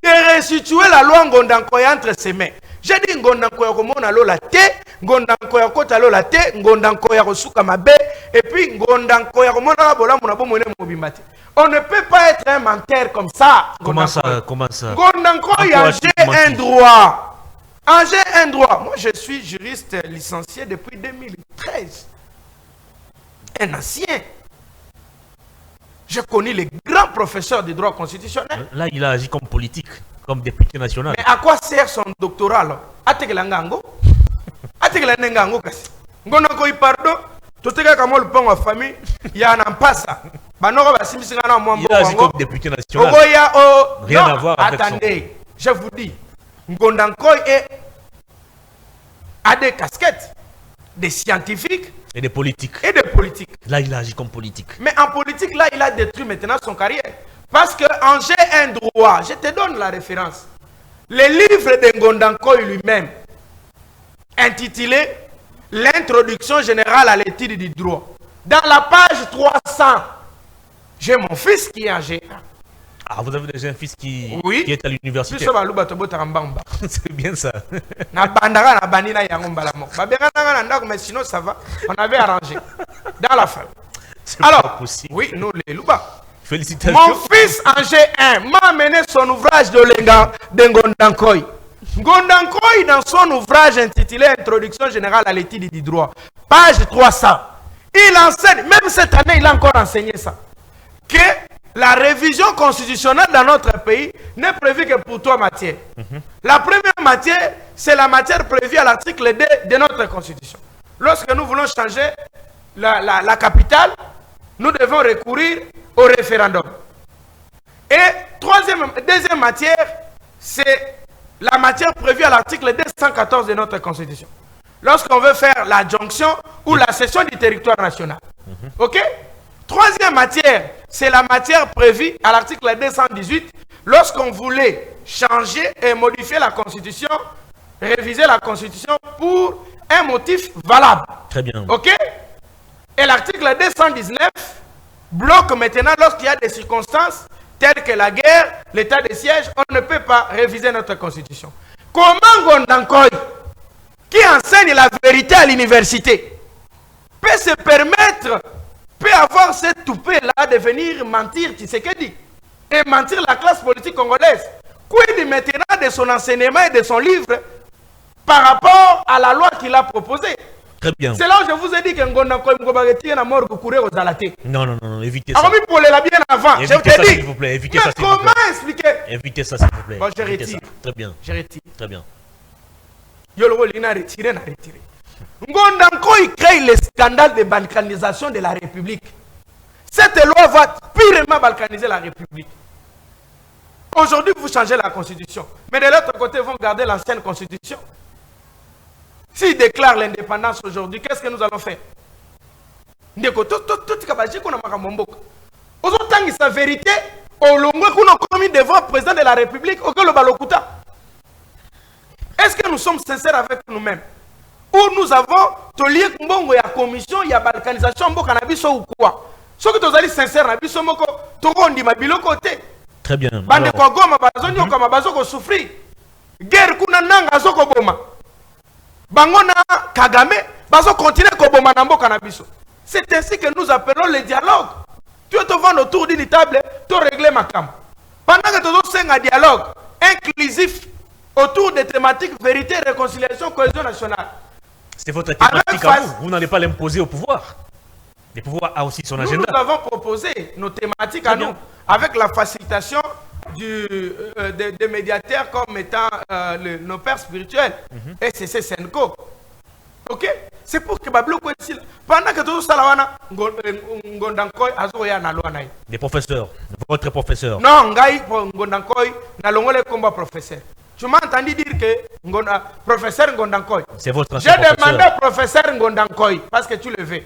de restituer la loi Ngondankoya entre ses mains. J'ai dit Ngondankoya komona lola te, Ngondankoya kota lola te, Ngondankoya kosuka mabe, et puis Ngondankoya komona bola mona bomone mobimbate. On ne peut pas être un menteur comme ça. Comment ça? Ngondankoya, j'ai un droit. J'ai un droit. Moi, je suis juriste licencié depuis 2013. Un ancien. Je connais les grands professeurs de droit constitutionnel. Là, il a agi comme politique, comme député national. Mais à quoi sert son doctorat là? Atekelangango? Atekelanengango kasi. Ngondankoya pardon. Tout ce qui est le pont en famille, il y a un passe. Il a agi comme député national. Rien à voir avec attendez, je vous dis, Ngondankoy a des casquettes, des scientifiques et des politiques. Là, il a agi comme politique. Mais en politique, là, il a détruit maintenant son carrière. Parce qu'en j'ai un droit, je te donne la référence. Le livre de Ngondankoy lui-même, intitulé L'introduction générale à l'étude du droit. Dans la page 300, j'ai mon fils qui est en G1. Ah, vous avez déjà un fils qui est à l'université. C'est bien ça. Mais sinon, ça va. On avait arrangé. Dans la fin. Alors, oui, nous, les Louba. Félicitations. Mon fils en G1 m'a amené son ouvrage de Ngondankoy. Ngondankoy, dans son ouvrage intitulé Introduction générale à l'étude du droit, page 300, il enseigne, même cette année, il a encore enseigné ça, que la révision constitutionnelle dans notre pays n'est prévue que pour trois matières. La première matière, c'est la matière prévue à l'article 2 de notre Constitution. Lorsque nous voulons changer la capitale, nous devons recourir au référendum. Et deuxième matière, c'est la matière prévue à l'article 214 de notre Constitution. Lorsqu'on veut faire l'adjonction ou la cession du territoire national. OK? Troisième matière, c'est la matière prévue à l'article 218 lorsqu'on voulait changer et modifier la Constitution, réviser la Constitution pour un motif valable. Très bien. OK? Et l'article 219 bloque maintenant lorsqu'il y a des circonstances telles que la guerre, l'état de siège, on ne peut pas réviser notre Constitution. Comment Gondankoy, qui enseigne la vérité à l'université, peut se permettre, peut avoir cette toupée-là de venir mentir Tshisekedi et mentir la classe politique congolaise? Quid maintenant de son enseignement et de son livre par rapport à la loi qu'il a proposée? Très bien. C'est là où je vous ai dit que Gondankoy Mgobagetie n'a mort courir aux alatés. Non, évitez ça. Alors, pour les la bien avant. Évitez Je ça, te s'il dis. vous plaît. Évitez Mais ça, s'il vous plaît. comment expliquer? Évitez ça, s'il vous plaît. Bon, je Évitez retire. ça. Très bien. Je retire. Très bien. Yolo Lina retiré, n'a retiré. Gondankoy crée le scandale de balkanisation de la République. Cette loi va purement balkaniser la République. Aujourd'hui, vous changez la Constitution. Mais de l'autre côté, ils vont garder l'ancienne Constitution. S'ils déclarent l'indépendance aujourd'hui, qu'est-ce que nous allons faire? Autant sa vérité, au long qu'on a commis devant le président de la République, au le Balokuta. Est-ce que nous sommes sincères avec nous-mêmes? Ou nous avons tolié Mbongo, il y a commission, il y a balkanisation, Mbo cannabis ou quoi? Ce que vous allez sincère, Nabiso Moko, Togondi, Mabilo côté. Très bien. Bande Kogoma, Bazonio, comme Bazoko souffrir. Guerre Kunananga, Zoko Boma. Bangona Kagame, Bazo continue Koboma Nambo Canabiso. C'est ainsi que nous appelons le dialogue. Tu te vends autour d'une table, tu régler ma cam. Pendant que tu as un dialogue inclusif autour des thématiques vérité, réconciliation, cohésion nationale. C'est votre thématique à vous. Vous n'allez pas l'imposer au pouvoir. Le pouvoir a aussi son agenda. Nous avons proposé nos thématiques à nous, avec la facilitation des médiateurs comme étant nos pères spirituels, SCC Senko. Ok? C'est pour que Bablo ici. Pendant que tout ça, Ngondankoy Azoya Nalouanaï. Des professeurs, votre professeur. Non, Ngai Ngondankoy Nalongole combat professeur. Tu m'as entendu dire que professeur Ngondankoy. C'est votre ancien professeur. J'ai demandé au professeur Ngondankoy parce que tu le veux.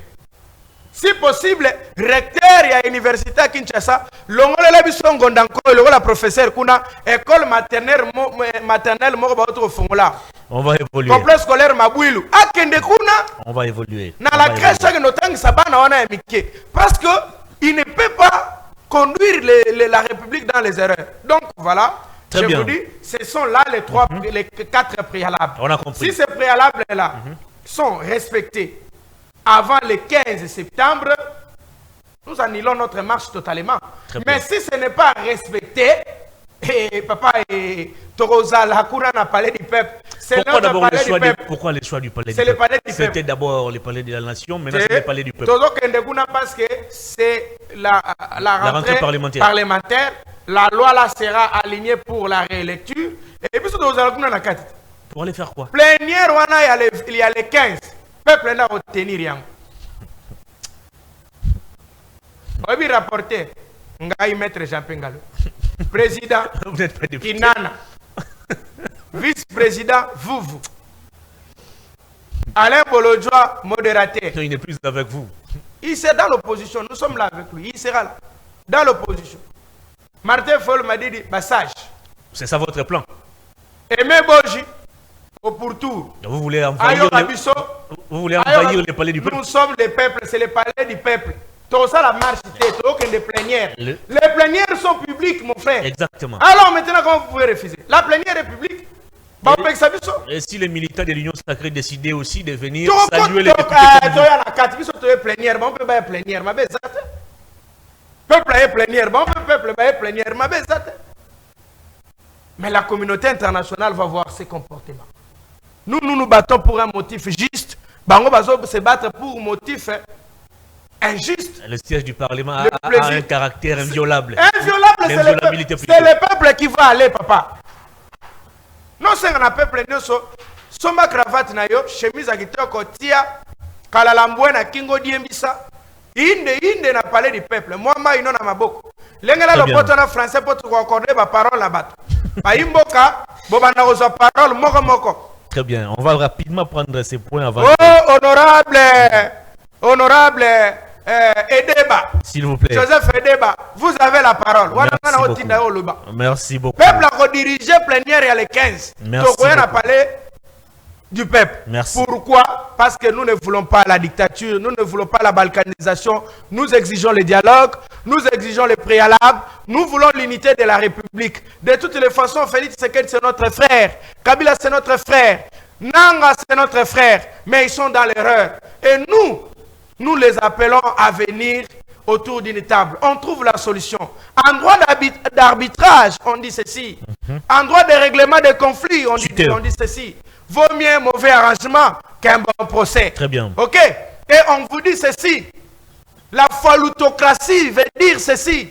Si possible, recteur à l'université à Kinshasa, l'ongole la biso Ngondankoy, la professeur kuna école maternelle Morobato Fongola. On va évoluer. Complexe scolaire Mabouilou. Akende kuna. On va évoluer. Dans la crèche que nous sabana on a émiqué. Parce que il ne peut pas conduire la République dans les erreurs. Donc voilà. Très je bien. vous dis, ce sont là les quatre préalables. On a compris. Si ces préalables-là sont respectés avant le 15 septembre, nous annulons notre marche totalement. Mais si ce n'est pas respecté, et papa et Torosa, la Koura n'a parlé du peuple. Pourquoi d'abord le choix du pourquoi le choix du palais du peuple? C'était d'abord le palais de la nation, maintenant c'est le palais du peuple. Parce que c'est la rentrée parlementaire. La loi là sera alignée pour la réélecture. Et puis pour aller faire quoi? Plénière, il y a les 15. Le peuple n'a obtenu rien. Oui, rapporteur. Ngaï maître Jean Pengalo. Président Kinana. Vice-président Vouvou. Alain Bolodjoa, modérateur. Il n'est plus avec vous. Il sera dans l'opposition. Nous sommes là avec lui. Il sera là. Dans l'opposition. Martin Foll m'a dit passage. C'est ça votre plan? Aimé Boji. Au pourtour. Vous voulez envahir le palais du peuple? Nous sommes le peuple. C'est le palais du peuple. Tout ça, la marche, c'est des plénières. Les plénières sont publiques, mon frère. Exactement. Alors maintenant, comment vous pouvez refuser? La plénière est publique. Et si les militants de l'Union sacrée décidaient aussi de venir saluer les députés plénière, on peut pas plénière, ma belle. Peuple est plénière, bon peuple est plénière, ma belle. Mais la communauté internationale va voir ces comportements. Nous nous battons pour un motif juste. Bango Bazo se battre pour un motif injuste. Le siège du Parlement a un caractère inviolable. Inviolable, c'est le peuple qui va aller, papa. Non, c'est un peuple, soma cravate na yo, chemise à guitare kotia, kalalamboué na kingo diembisa, inde n'a parlé du peuple. Moi, ma ino na maboko. Lengela le poto na français pour te accorder ma parole la batte. Pa imboka, bobana ozo parole moko moko. Très bien, on va rapidement prendre ces points avant. Oh, honorable Edeba. S'il vous plaît. Joseph Edeba, vous avez la parole. Merci beaucoup. Peuple a redirigé plénière à les 15. Merci beaucoup. On a parlé du peuple. Merci. Pourquoi? Parce que nous ne voulons pas la dictature, nous ne voulons pas la balkanisation, nous exigeons le dialogue, nous exigeons le préalable, nous voulons l'unité de la République. De toutes les façons, Félix Tshisekedi c'est notre frère, Kabila c'est notre frère, Nanga c'est notre frère, mais ils sont dans l'erreur. Et nous les appelons à venir autour d'une table. On trouve la solution. En droit d'arbitrage, on dit ceci. En droit de règlement des conflits, on dit ceci. Vaut mieux un mauvais arrangement qu'un bon procès. Très bien. Ok? Et on vous dit ceci. La phalloutocratie veut dire ceci.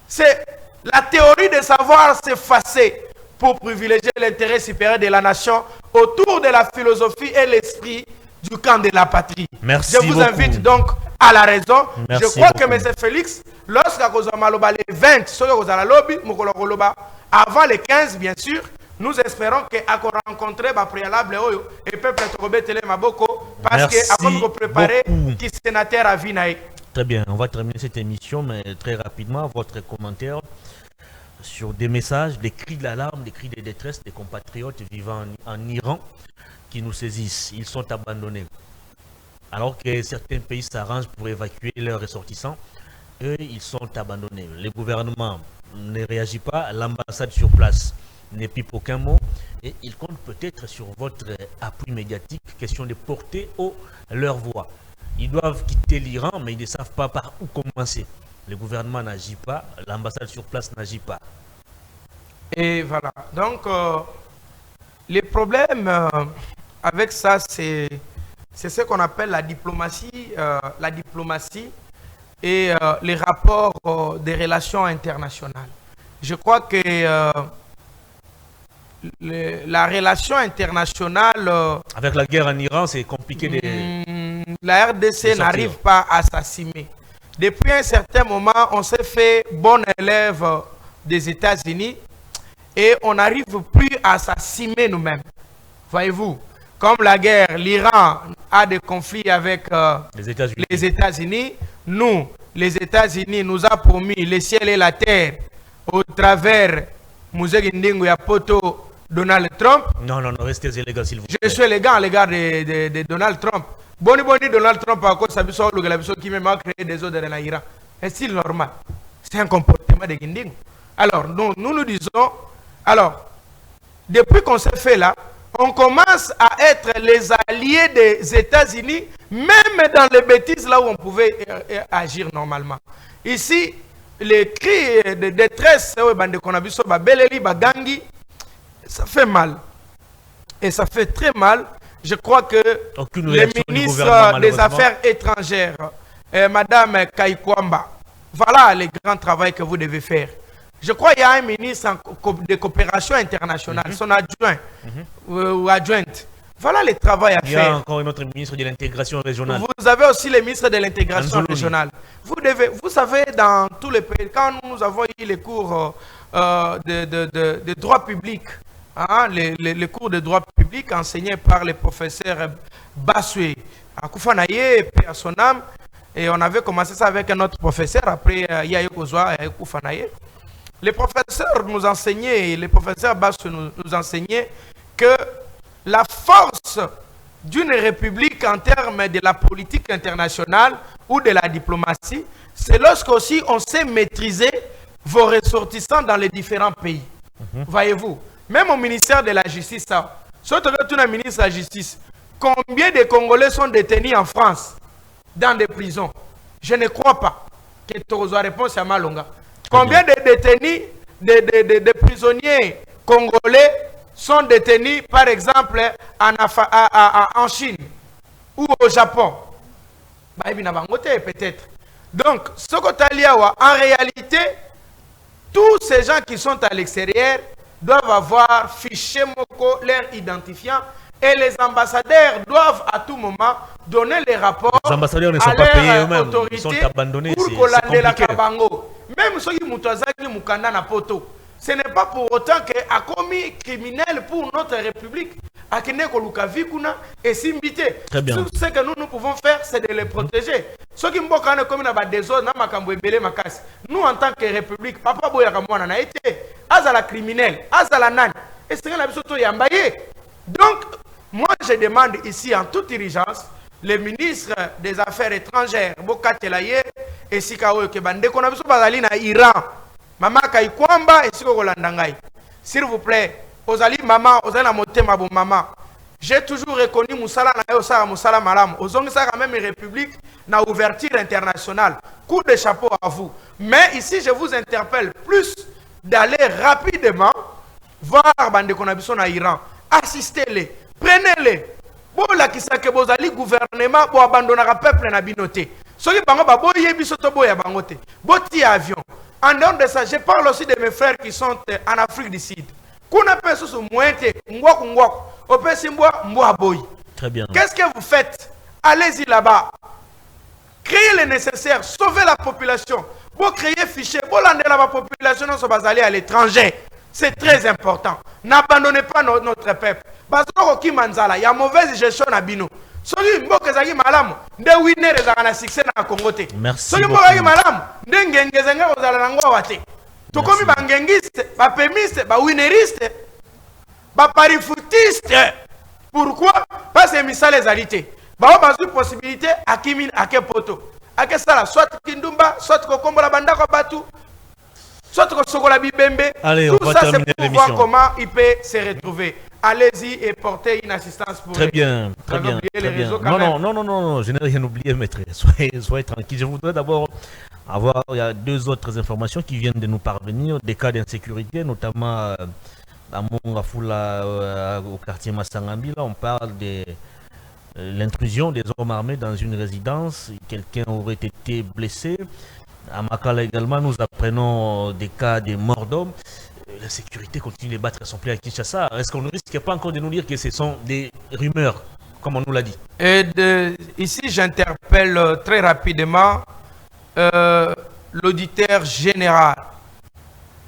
C'est la théorie de savoir s'effacer pour privilégier l'intérêt supérieur de la nation autour de la philosophie et l'esprit du camp de la patrie. Merci Je vous beaucoup. invite donc à la raison. Merci Je crois beaucoup. que M. Félix, lorsqu'à cause de 20, avant les 15, bien sûr, nous espérons qu'à rencontrer le préalable et peuple de Maboko parce que avant de préparer qui sénateur à Vinaï. Très bien, on va terminer cette émission, mais très rapidement, votre commentaire sur des messages, des cris d'alarme, des cris de détresse des compatriotes vivant en Iran qui nous saisissent. Ils sont abandonnés. Alors que certains pays s'arrangent pour évacuer leurs ressortissants, eux, ils sont abandonnés. Le gouvernement ne réagit pas, l'ambassade sur place n'est plus aucun mot, et ils comptent peut-être sur votre appui médiatique, question de porter haut leur voix. Ils doivent quitter l'Iran, mais ils ne savent pas par où commencer. Le gouvernement n'agit pas, l'ambassade sur place n'agit pas. Et voilà. Donc, les problèmes avec ça, c'est ce qu'on appelle la diplomatie et les rapports des relations internationales. Je crois que la relation internationale... avec la guerre en Iran, c'est compliqué de... La RDC n'arrive pas à s'assumer. Depuis un certain moment, on s'est fait bon élève des États-Unis et on n'arrive plus à s'assumer nous-mêmes. Voyez-vous, comme la guerre, l'Iran a des conflits avec les États-Unis. Nous, les États-Unis nous a promis le ciel et la terre au travers Mouzé Ndingo Yapoto, Donald Trump. Non, restez élégants s'il vous plaît. Je suis élégant à l'égard de Donald Trump. Boni Donald Trump a cause qui m'a créé des ordres en Iran. Est-il normal? C'est un comportement de Ndingo. Alors, nous disons, alors, depuis qu'on s'est fait là, on commence à être les alliés des États-Unis, même dans les bêtises là où on pouvait agir normalement. Ici, les cris de détresse, ça fait mal. Et ça fait très mal. Je crois que le ministre des Affaires étrangères, Madame Kaikwamba, voilà le grand travail que vous devez faire. Je crois qu'il y a un ministre de coopération internationale, son adjoint ou adjointe. Voilà le travail à faire. Il y a encore notre ministre de l'intégration régionale. Vous avez aussi le ministre de l'intégration régionale. Vous savez, dans tous les pays, quand nous avons eu les cours de droit public, hein, les cours de droit public enseignés par le professeur Bassoué à Koufanaye, paix à son âme, et on avait commencé ça avec un autre professeur, après Yaye Kozwa et Koufanaye. Les professeurs nous enseignaient, les professeurs Bassoué nous enseignaient que la force d'une république en termes de la politique internationale ou de la diplomatie, c'est lorsque aussi on sait maîtriser vos ressortissants dans les différents pays. Voyez-vous, même au ministère de la Justice, surtout le ministre de la Justice, combien de Congolais sont détenus en France dans des prisons? Je ne crois pas que tu aies réponse à Malonga. Combien de détenus, de prisonniers congolais sont détenus, par exemple, en Chine ou au Japon? Peut-être. Donc, ce que en réalité, tous ces gens qui sont à l'extérieur doivent avoir fiché Moko, leur identifiant, Et les ambassadeurs doivent à tout moment donner les rapports. Les ambassadeurs ne à sont pas payés leur eux-mêmes. autorité Ils sont abandonnés. pour C'est compliqué. compliqué. Même ceux qui sont mukanda na poto. Ce n'est pas pour autant que a commis criminel pour notre République. Et s'imiter. Très bien. Ce que nous pouvons faire, c'est de les protéger. Ceux qui m'ont commis dans des autres, nous en tant que République, papa boya kamwana na été, azala criminel, azala nani, et c'est la bisoto yambaye. Donc, moi je demande ici en toute urgence, le ministre des Affaires étrangères, Bokatelaye, et Sikawe Kebande, qu'on a besoin bazali na Iran, Mama Kaikwamba et Siko Golandangai. S'il vous plaît, Ozali maman, Ozali na motema bo maman. J'ai toujours reconnu Moussala na Osara Moussala Malam. Ozongi ça quand même une république na ouverture internationale. Coup de chapeau à vous. Mais ici, je vous interpelle plus d'aller rapidement voir Bande Konabiso na Iran. Assistez-les, prenez-les. Bon la kisake bozali gouvernement bo abandonnera peuple na binoté. Soki bango ba boye bisoto boya bangote. Boti avion. En dehors de ça, je parle aussi de mes frères qui sont en Afrique du Sud. Kuna peso su muente ngwaku ngwaku. Opesi mboa mboa boy. Très bien. Qu'est-ce que vous faites? Allez-y là-bas. Créez le nécessaire, sauvez la population. Pour créer fichier, pour l'année la population non soit basée à l'étranger. C'est très important. N'abandonnez pas notre peuple. Parce que manzala, il y a mauvaise gestion à Bino. Soki mboka zaki malamu, nde winner ezaka succès na Congo te. Merci. Soki mboka zaki malamu, nde ngengezenga ozala nango wate. Tokomi ba ngengiste, ba pémiste, ba winneriste, ba parifoutiste. Pourquoi? Parce que misale ezalité. Ba ba une possibilité à Kimine à Kepoto. À que ça soit Kindumba, soit Kokombola Bandako Batu. Allez, tout on va ça, terminer c'est pour voir l'émission. comment il peut se retrouver. Allez-y et portez une assistance pour Très bien, très bien. Très bien. Non, je n'ai rien oublié, maître. Soyez tranquille. Je voudrais d'abord avoir, il y a deux autres informations qui viennent de nous parvenir, des cas d'insécurité, notamment à Mongafula, au quartier Massangambi. Là, on parle de l'intrusion des hommes armés dans une résidence. Quelqu'un aurait été blessé. À Makala également, nous apprenons des cas de morts d'hommes. La sécurité continue de battre son plein à Kinshasa. Est-ce qu'on ne risque pas encore de nous dire que ce sont des rumeurs, comme on nous l'a dit? Ici, j'interpelle très rapidement l'auditeur général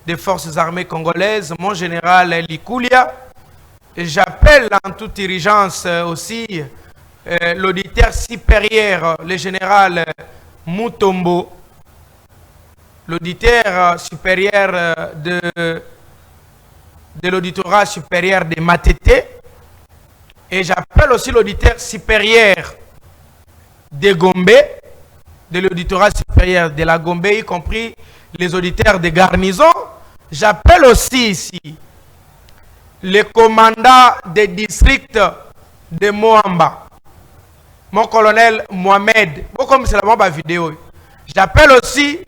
des forces armées congolaises, mon général Likoulia. Et j'appelle en toute urgence aussi l'auditeur supérieur, le général Mutombo, l'auditeur supérieur de l'auditorat supérieur de Matete, et j'appelle aussi l'auditeur supérieur de Gombe, de l'auditorat supérieur de la Gombe, y compris les auditeurs de garnison. J'appelle aussi ici le commandant des districts de Moamba, mon colonel Mohamed. Bon, comme c'est la vidéo. J'appelle aussi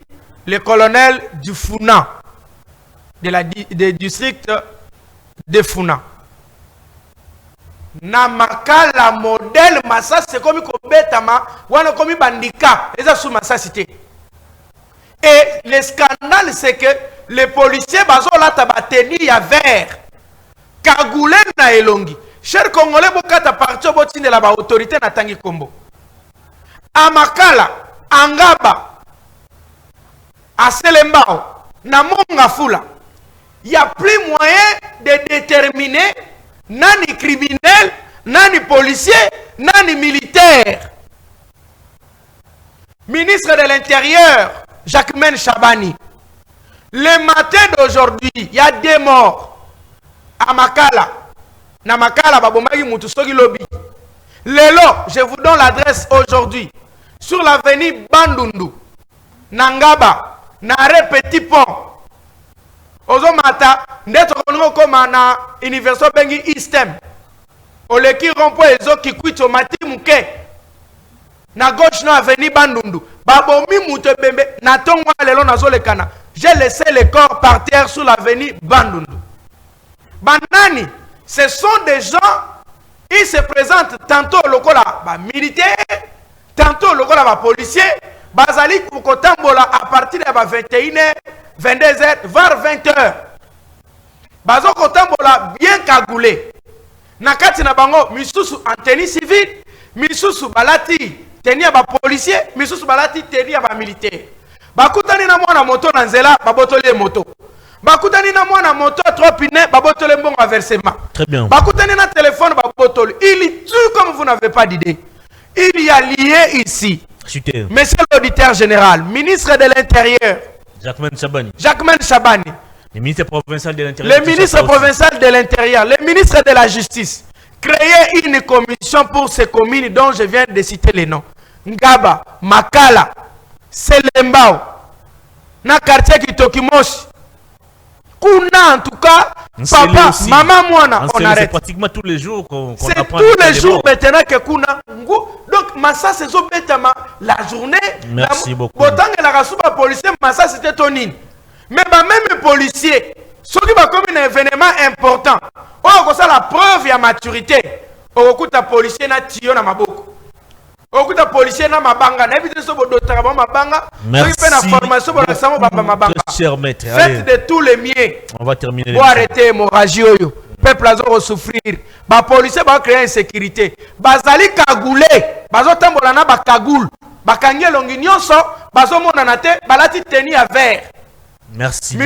le colonel du Funa, des districts de Funa. Namakala modèle Massa, c'est comme Kobetama, ou alors comme Bandika, et ça sous Massa cité. Et le scandale, c'est que les policiers, bazola tabateni ya vert, Kagoulé na elongi. Cher Congolais, bokata parti botine la ba autorité na tangi kombo. Amakala, Angaba, à Selembao, Namonga Fula, il n'y a plus moyen de déterminer nani criminel, nani policier, nani militaire. Ministre de l'Intérieur, Jacquemaine Chabani, le matin d'aujourd'hui, il y a des morts à Makala. Na Makala, Babomagi Mutusogi Lobby. Lelo, je vous donne l'adresse aujourd'hui, sur l'avenue Bandundu, Nangaba. Nare petit pont. Ozomata, ndetro kongo koma na Université Bengi Eastem. Oleki rompo ezo kikuito mati muke. Na gauche na avenue Bandundu. Babomi muto bembe na tongwa lelo na zolekana. J'ai laissé le corps par terre sur l'avenue Bandundu. Banani, ce sont des gens, ils se présentent tantôt lokola ba militaire, tantôt lokola ba policier. Bazali Kotambola à partir de 21h, 22h, voire 20h. Bazo Kotambola bien cagoulé. Nakati na bango misusu en tenue civile, misusu balati tenue ba policier, misusu balati tenue ba militaire. Bakutani na mwana moto na nzela babotole moto. Bakutani na mwana moto à 3 pneus babotole mbongo à versement. Très bien. Bakutani na téléphone babotole. Il tue comme vous n'avez pas d'idée. Il y a lié ici. Super. Monsieur l'auditeur général, ministre de l'Intérieur, Jacquemaine Chabani. Jacquemaine Chabani, Le ministre provincial de l'Intérieur. le ministre provincial de l'Intérieur, le ministre de la Justice, créer une commission pour ces communes dont je viens de citer les noms. Ngaba, Makala, Selembao, na quartier Kitokimoshi. Kuna en tout cas, papa, maman, moana, on arrête. C'est pratiquement tous les jours qu'on apprend. C'est tous les jours maintenant que Kuna. Donc, Massa, c'est la journée. Merci beaucoup. Autant que la rasuba policier, Massa, c'était Tonine. Mais même policier, ceux qui va comme un événement important, on a ça la preuve de maturité. On a un policier na tio na maboko. On a un policier na mabanga. Merci. Cher maître. Faites de tous les miens. On va terminer. Pour arrêter l'hémorragie. Le peuple a souffrir. Les policiers vont créer insécurité. Bazali kagoulé. Bazo tambolana ba kagoul. Bakangé longi nyonso. Bazo monanate. Balati teni à verre. Merci.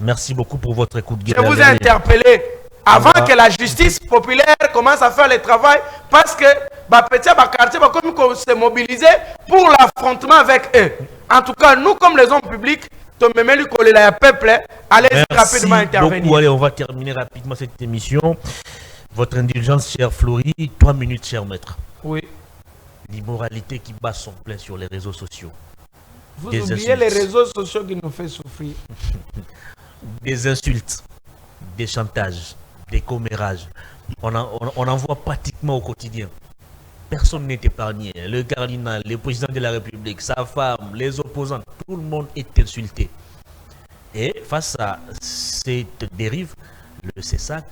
Merci beaucoup pour votre écoute. Je vous ai interpellé avant que la justice populaire commence à faire le travail parce que les petits quartiers vont se mobiliser pour l'affrontement avec eux. En tout cas, nous, comme les hommes publics, le peuple, allez rapidement intervenir. Beaucoup. Allez, on va terminer rapidement cette émission. Votre indulgence, cher Flory, 3 minutes, cher maître. Oui. L'immoralité qui bat son plein sur les réseaux sociaux. Vous oubliez les réseaux sociaux qui nous font souffrir. Des insultes, des chantages, des commérages. On en voit pratiquement au quotidien. Personne n'est épargné. Le cardinal, le président de la République, sa femme, les opposants, tout le monde est insulté. Et face à cette dérive, le CESAC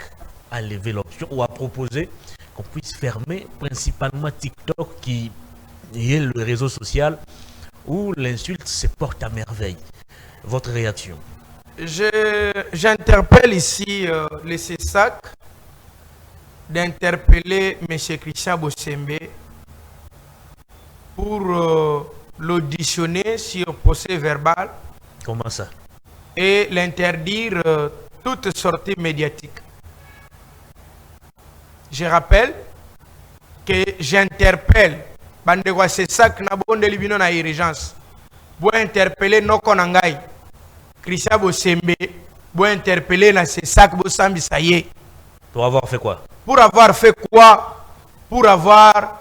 a levé l'option ou a proposé qu'on puisse fermer principalement TikTok qui est le réseau social où l'insulte se porte à merveille. Votre réaction? J'interpelle ici le CESAC d'interpeller M. Christian Bossembe pour l'auditionner sur procès verbal. Comment ça? Et l'interdire toute sortie médiatique. Je rappelle que j'interpelle Bandegwa CESAC na bonde libino na urgence. Pour interpeller Nokonangai, Christian Bossembe, pour interpeller na CESAC Bosambi Saye. Pour avoir fait quoi? Pour avoir fait quoi? Pour avoir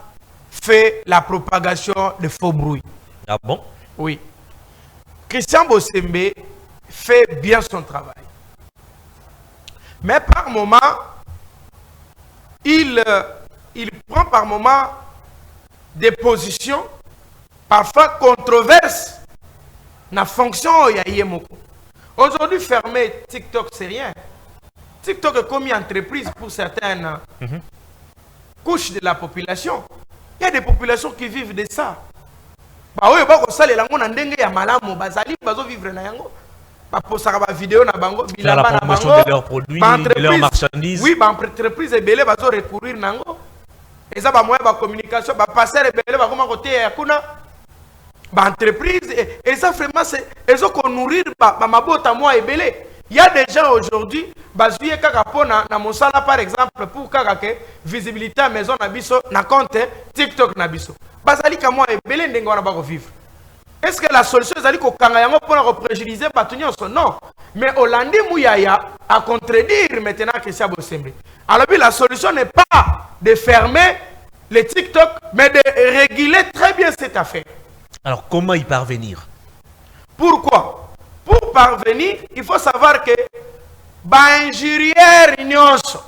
fait la propagation de faux bruits. Ah bon? Oui. Christian Bossembe fait bien son travail. Mais par moment, il prend par moment des positions parfois controverses dans la fonction de Yayemoko. Aujourd'hui, fermer TikTok, c'est rien. TikTok est comme une entreprise pour certaines couches de la population. Il y a des populations qui vivent de ça. Bah oui, bah ça les langues on ndenge ya malamu bazali bazo vivre na yango. Ba posaka ba vidéo na bango bilamba na bango de leurs produits, de leurs marchandises. Oui, ba entreprise ebele bazo recourir nango. Et ça ba moyen ba communication ba passer ebele ba comment côté ya kuna ba entreprise et ça vraiment c'est ils ont qu'on nourrir ba mabota moi ebele. Il y a des gens aujourd'hui, bazuye kaka pona na mosala par exemple pour kaka ke visibilité à maison na biso na compte TikTok na biso. Bazali ka moi ebele ndenge wana ba ko vivre. Est-ce que la solution est ko kanga yango pona ko préjudicer batunyo son non, mais Olandi Mouyaya a contredire maintenant Christian Bossembe. Alors la solution n'est pas de fermer les TikTok mais de réguler très bien cette affaire. Alors comment y parvenir? Pourquoi? Pour parvenir, il faut savoir que injurière nyonso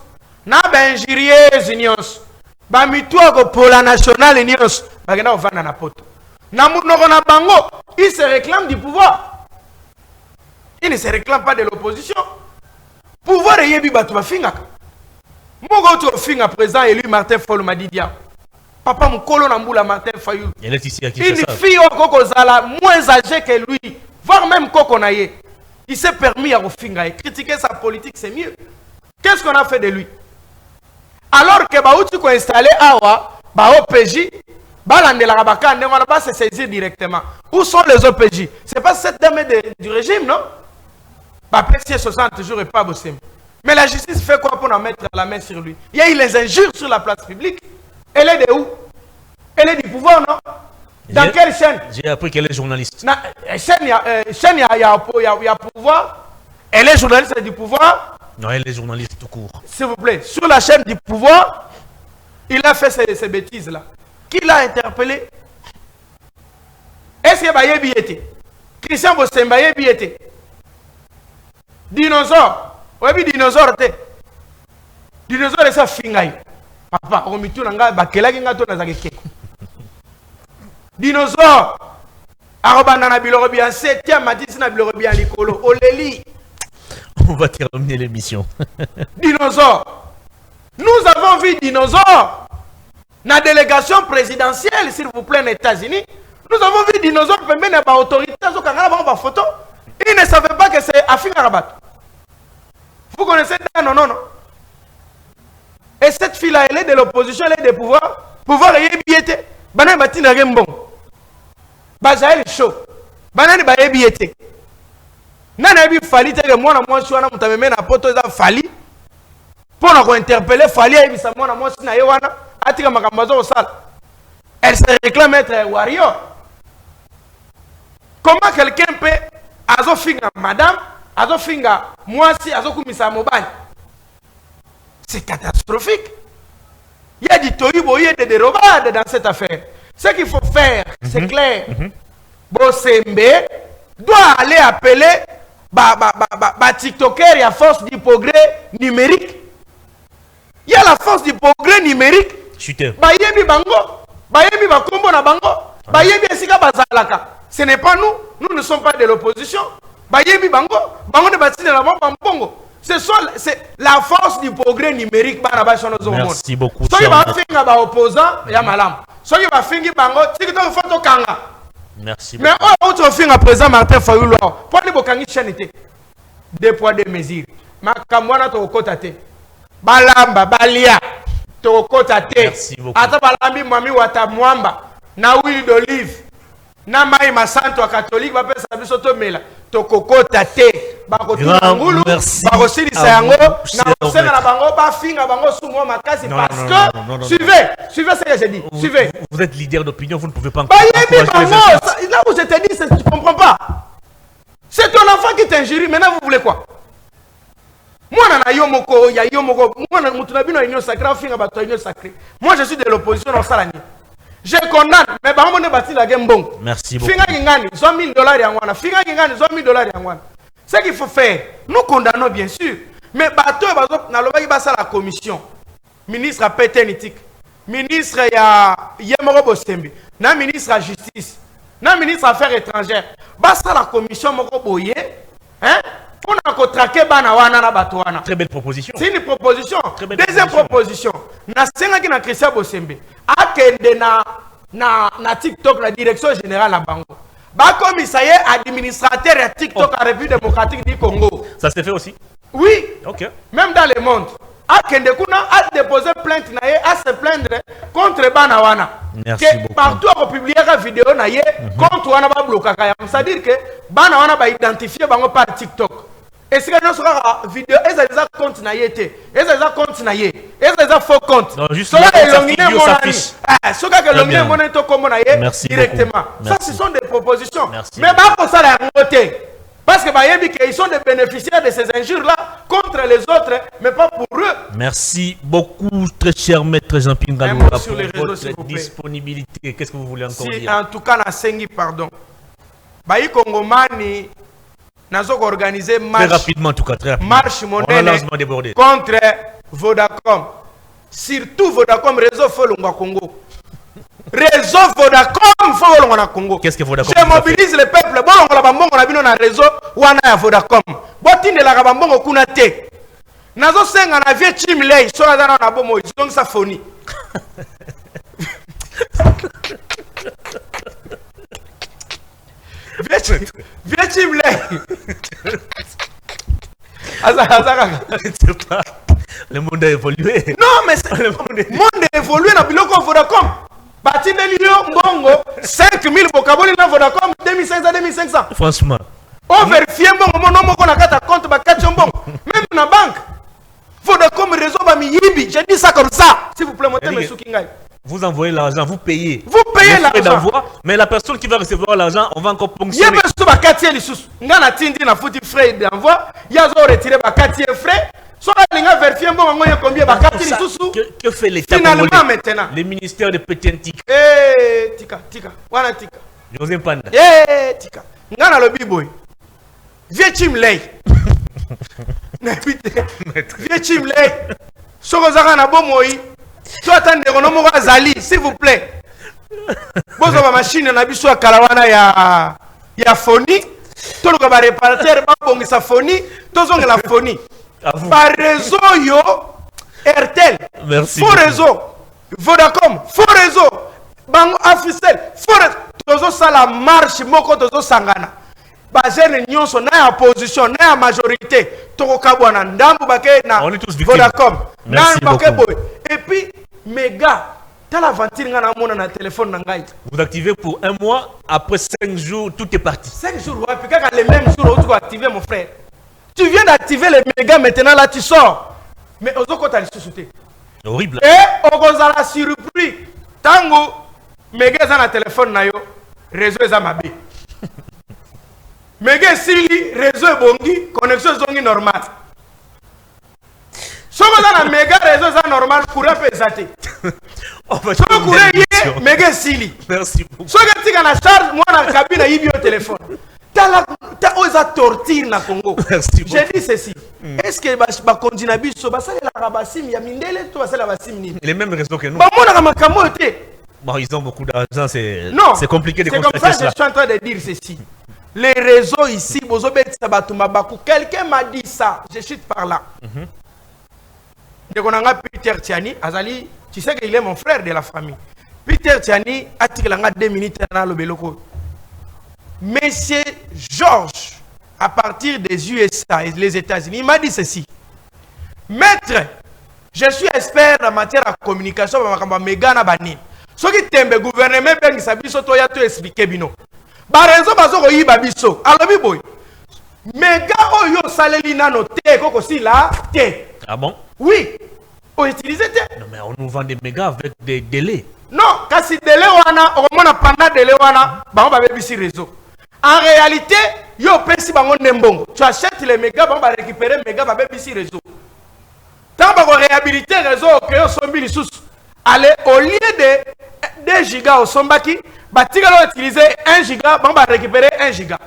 na injurieuse nyonso ba mitwako pour la nationale nyonso bagenda ovanda na poto na munoko na bango, il se réclame du pouvoir, il ne se réclame pas de l'opposition. Pouvoir et yebi batu bafingaka moko to finga président élu Martin Fayulu Madidia papa mukolo na mbula Martin Fayulu, il est ici à Kinshasa. une fille au Kokozala moins âgée que lui, voire même Kokonaye, il s'est permis à Rofinga et critiquer sa politique, c'est mieux. Qu'est-ce qu'on a fait de lui? alors que bauti ko installer awa ba OPJ balandela bakande on va se saisir directement. Où sont les OPJ? C'est pas cette dame du régime, non? Bah peut-être 60 jours et pas Bossem. Mais la justice fait quoi pour en mettre la main sur lui? Il y a eu les injures sur la place publique. Elle est de où? Elle est du pouvoir, non? Dans quelle chaîne? J'ai appris qu'elle est journaliste. Chaîne, il y a pouvoir. Elle est journaliste du pouvoir. Non, elle est journaliste tout court. S'il vous plaît, sur la chaîne du pouvoir, il a fait ces bêtises-là. Qui l'a interpellé? Est-ce que Bayebi était? Christian Bossemba Bayebi était? Dinosaure. Oui, dinosaure. Dinosaure, c'est fingaï. Papa, on met tout dans la bakela qui n'a pas de keko. Dinosaure. Arobana na bilobi en 7e, Matisse na bilobi en likolo. Oleli. On va terminer l'émission. Dinosaure. Nous avons vu dinosaure. La délégation présidentielle, s'il vous plaît, aux États-Unis. Nous avons vu dinosaure permet à l'autorité. Photo. Ils ne savaient pas que c'est Afin Arabat. Vous connaissez ça? Non, non, non. Et cette fille-là, elle est de l'opposition, elle est des pouvoirs. Pouvoir est biété. Banan Batina Rembon. Bazaël chaud. Banan Baye biété. Nana bi fali te que moi na moi suis na mutameme na poto za fali. Pour nous interpeller fali et bisa moi na moi na yewana atika makambazo au sal. Elle se réclame être warrior. Comment quelqu'un peut azo finga madame, azo finga moi si azo kumisa mobile? C'est catastrophique. Il y a du tohibo, il y a des dérobades dans cette affaire. Ce qu'il faut faire, c'est clair. Bossembe doit aller appeler TikToker à force du progrès numérique. Il y a la force du progrès numérique. Bayebi bango, bayebi bakombo na bango, bayebi esika bazalaka. Ce n'est pas nous, nous ne sommes pas de l'opposition. Bayebi bango, bango de batine la bampongo. C'est la force du progrès numérique. Merci beaucoup. Si vous avez opposant, il y a malam. Si vous avez bango, c'est que vous faites kanga. Merci. Mais autre film à présent, Martin Fayoulou, pour les bokangi chanité. Deux poids, deux mesures. Makamwana to kotate. Balamba, balia. To kotate. Merci beaucoup. Ata balambi mami wata mwamba. Na huile d'olive. Na mai masanto wa catholique va faire sa biso to mela. To kokotate. Bako ngulu. Bako sili sayango. Na osena na bango ba finga bango sumo makasi parce que suivez ce que j'ai dit. Suivez. Vous êtes leader d'opinion, vous ne pouvez pas là où je te dis, tu ne comprends pas. C'est ton enfant qui t'injurie, maintenant vous voulez quoi? Moi, je suis de l'opposition dans Salani. Je condamne, mais je ne bâti la game bon. Merci beaucoup. Finga Gingani, 100 000 $. Finga Gingani, 100 000 $. Ce qu'il faut faire, nous condamnons bien sûr. Mais bateau, la commission. Ministre a pété une éthique. Ministre ya Yemoro Bostembe, na ministre de la justice, na ministre des affaires étrangères, basta la commission moko boye, hein, on a contraqué bana wana na batwana. Très belle proposition. C'est une proposition. Deuxième proposition. Na senga ki na Christian Bossembe, akende na TikTok la direction générale la bango. Ba commissaire administrateur à TikTok à République démocratique du Congo. Ça s'est fait aussi? Oui. OK. Même dans le monde. Akende kuna a déposé plainte na ye, a se plaindre contre Banawana. Merci beaucoup. Partout on publie la vidéo na ye contre wana ba blokaka. C'est-à-dire que Banawana ba identifier bango par TikTok. Et si nous sera vidéo, est-ce que compte na ye te? Est-ce que compte na ye? Est-ce que faux compte? Non, juste là, sa vidéo s'affiche. Ce que l'on est to comme na ye directement. Ça ce sont des propositions. Merci. Mais ba pour ça la ngote. Parce que ils sont des bénéficiaires de ces injures-là contre les autres, mais pas pour eux. Merci beaucoup, très cher maître Jean-Pierre Ngaloura, pour votre disponibilité. Qu'est-ce que vous voulez encore dire? En tout cas, pardon. Baï Congomani, nous avons organisé très rapidement, en tout cas, très rapidement. Marche monnaie contre Vodacom. Surtout Vodacom, réseau Folongwa Congo. Réseau Vodacom, Folongwa Congo. Qu'est-ce que Vodacom? Je mobilise le peuple. Bon, on a un réseau wana Vodacom. Botine la Rabambongo Kunate. Nazo senga na vie chimlei, so na na bomo, donc ça phony. Vie chimlei. Le monde a évolué. Non, mais le monde a évolué dans le Vodacom. Bati de Mbongo, 5000 Bokaboli dans Vodacom, 2500, 2500. Franchement. On vérifie mon nom, on a un compte, même dans la banque. Vodacom réseau Yibi. J'ai dit ça comme ça. S'il vous plaît, montez mes soukingai. Vous envoyez l'argent, vous payez. Vous payez l'argent. Mais la personne qui va recevoir l'argent, on va encore ponctionner. Il y a personne qui va retirer les sous. Il y a un foutu frais d'envoi. Il y a retiré les frais. Soit il y a vérifié combien de sous. Que fait l'État finalement maintenant? Les ministères de Pétentique. Eh, tika, tika. Wana tika. José Panda. Eh, tika. Ngana le biboy. Vieux Chimley. Vieux Chimley. Sokozaka na bomoi. Tu attends de renommer Zali, s'il vous plaît. Bon, ma machine na biso ya kalawana ya phonie. Tout le monde réparateur ba bongi sa phonie, tozong la phonie. Par réseau yo Airtel. Merci. Faux réseau. Vodacom, faux réseau. Bango Africell, faux réseau. Tozo sala marche moko tozo sangana. Bazene nyonso na opposition na majorité. Toko kabwana ndambu bake na Vodacom. Merci beaucoup. Et puis méga t'as l'aventure nga na mona na téléphone na ngai. Vous activez pour un mois, après 5 jours, tout est parti. 5 jours, ouais, puis quand les mêmes jours, tu vas activer mon frère. Tu viens d'activer les mégas, maintenant là tu sors. Mais aux autres, tu as les sous-soutés. Horrible. Et au la surpris. Tango, mégas dans le téléphone, na yo, réseau est à ma bé. Mégas sili, réseau est bongi, connexion zongi normal. Si on a un méga réseau est normal, courant peut exater. On va courir, méga sili. Merci beaucoup. Si on a la charge, moi dans la cabine, il y a au téléphone. T'as osé torture na Congo. Merci beaucoup. J'ai dit ceci. Est-ce que ba continue biso ba sala la rabasim ya mindele to ba sala basim ni? Les mêmes réseaux que nous. Ba mona makamo te. Bon, ils ont beaucoup d'argent, c'est compliqué de constater ça. C'est comme ça que je suis en train de dire ceci. Les réseaux ici, bozo betisa batuma baku. Quelqu'un m'a dit ça. Je chute par là. De konanga Peter Tiani, Azali, tu sais qu'il est mon frère de la famille. Peter Tiani article nga 2 minutes na lo beloko. Monsieur Georges, à partir des USA et les États-Unis, il m'a dit ceci. Maître, je suis expert en matière de communication. Ce qui t'aime, le gouvernement, il s'agit de expliquer. Par raison, il y a des choses. Alors, boy. Méga, il y a des là. Ah bon? Oui. On utilise. Non, mais on nous vend des mégas avec des délais. Non, quand c'est délai, on a pendant délai, on va faire réseau. En réalité, tu achètes les mégas, on va récupérer les mégas, on va faire ici réseau. Tant qu'on va réhabiliter le réseau, allez, au lieu de 2 gigas au Sombaki, tu vas utiliser 1 giga, on va récupérer 1 giga.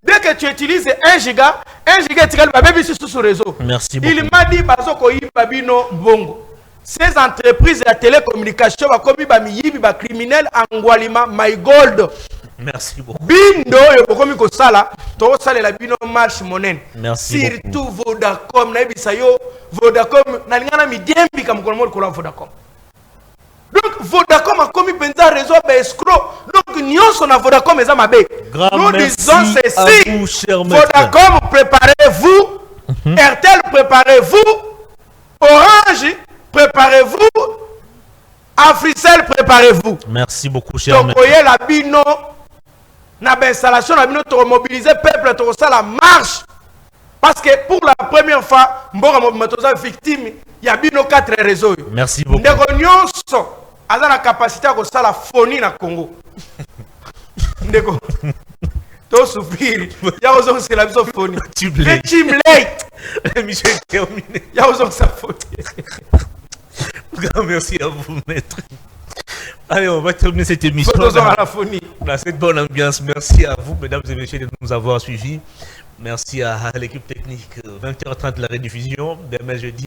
Dès que tu utilises 1 giga, tu vas faire ici sur le réseau. Merci beaucoup. Il m'a dit, ces entreprises de télécommunication, comme les criminels, Angualima, My Gold. Merci beaucoup. Bindo, comme ko sala, to sala la bino marche monen. Merci surtout beaucoup. Vodacom, na bisa yo Vodacom, na lingana mi dembi kam ko ko Vodacom. Donc Vodacom a commis penza réseau ba escroc. Donc nyonso na Vodacom eza mabe. Nous disons ceci. Vodacom, préparez-vous. Airtel, préparez-vous. Orange, préparez-vous. Africell, préparez-vous. Merci beaucoup, cher maître. La bino. Na installation na bino to mobiliser peuple to ça la marche parce que pour la première fois mboka motoza victime ya bino 4 réseaux. Merci beaucoup. Ndeko nyonso aza na capacité ko sala phonie na Congo. Ndeko to souffrir ya ozo c'est la biso phonie. Tu blé. Michel terminé. Ya ozo sa phonie. Merci à vous maître. Allez, on va terminer cette émission dans cette bonne ambiance. Merci à vous, mesdames et messieurs, de nous avoir suivis. Merci à l'équipe technique. 20h30, la rediffusion. Demain jeudi,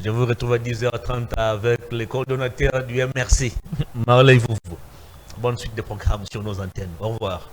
je vous retrouve à 10h30 avec les coordonnateurs du MRC. Marley, vous. Bonne suite de programmes sur nos antennes. Au revoir.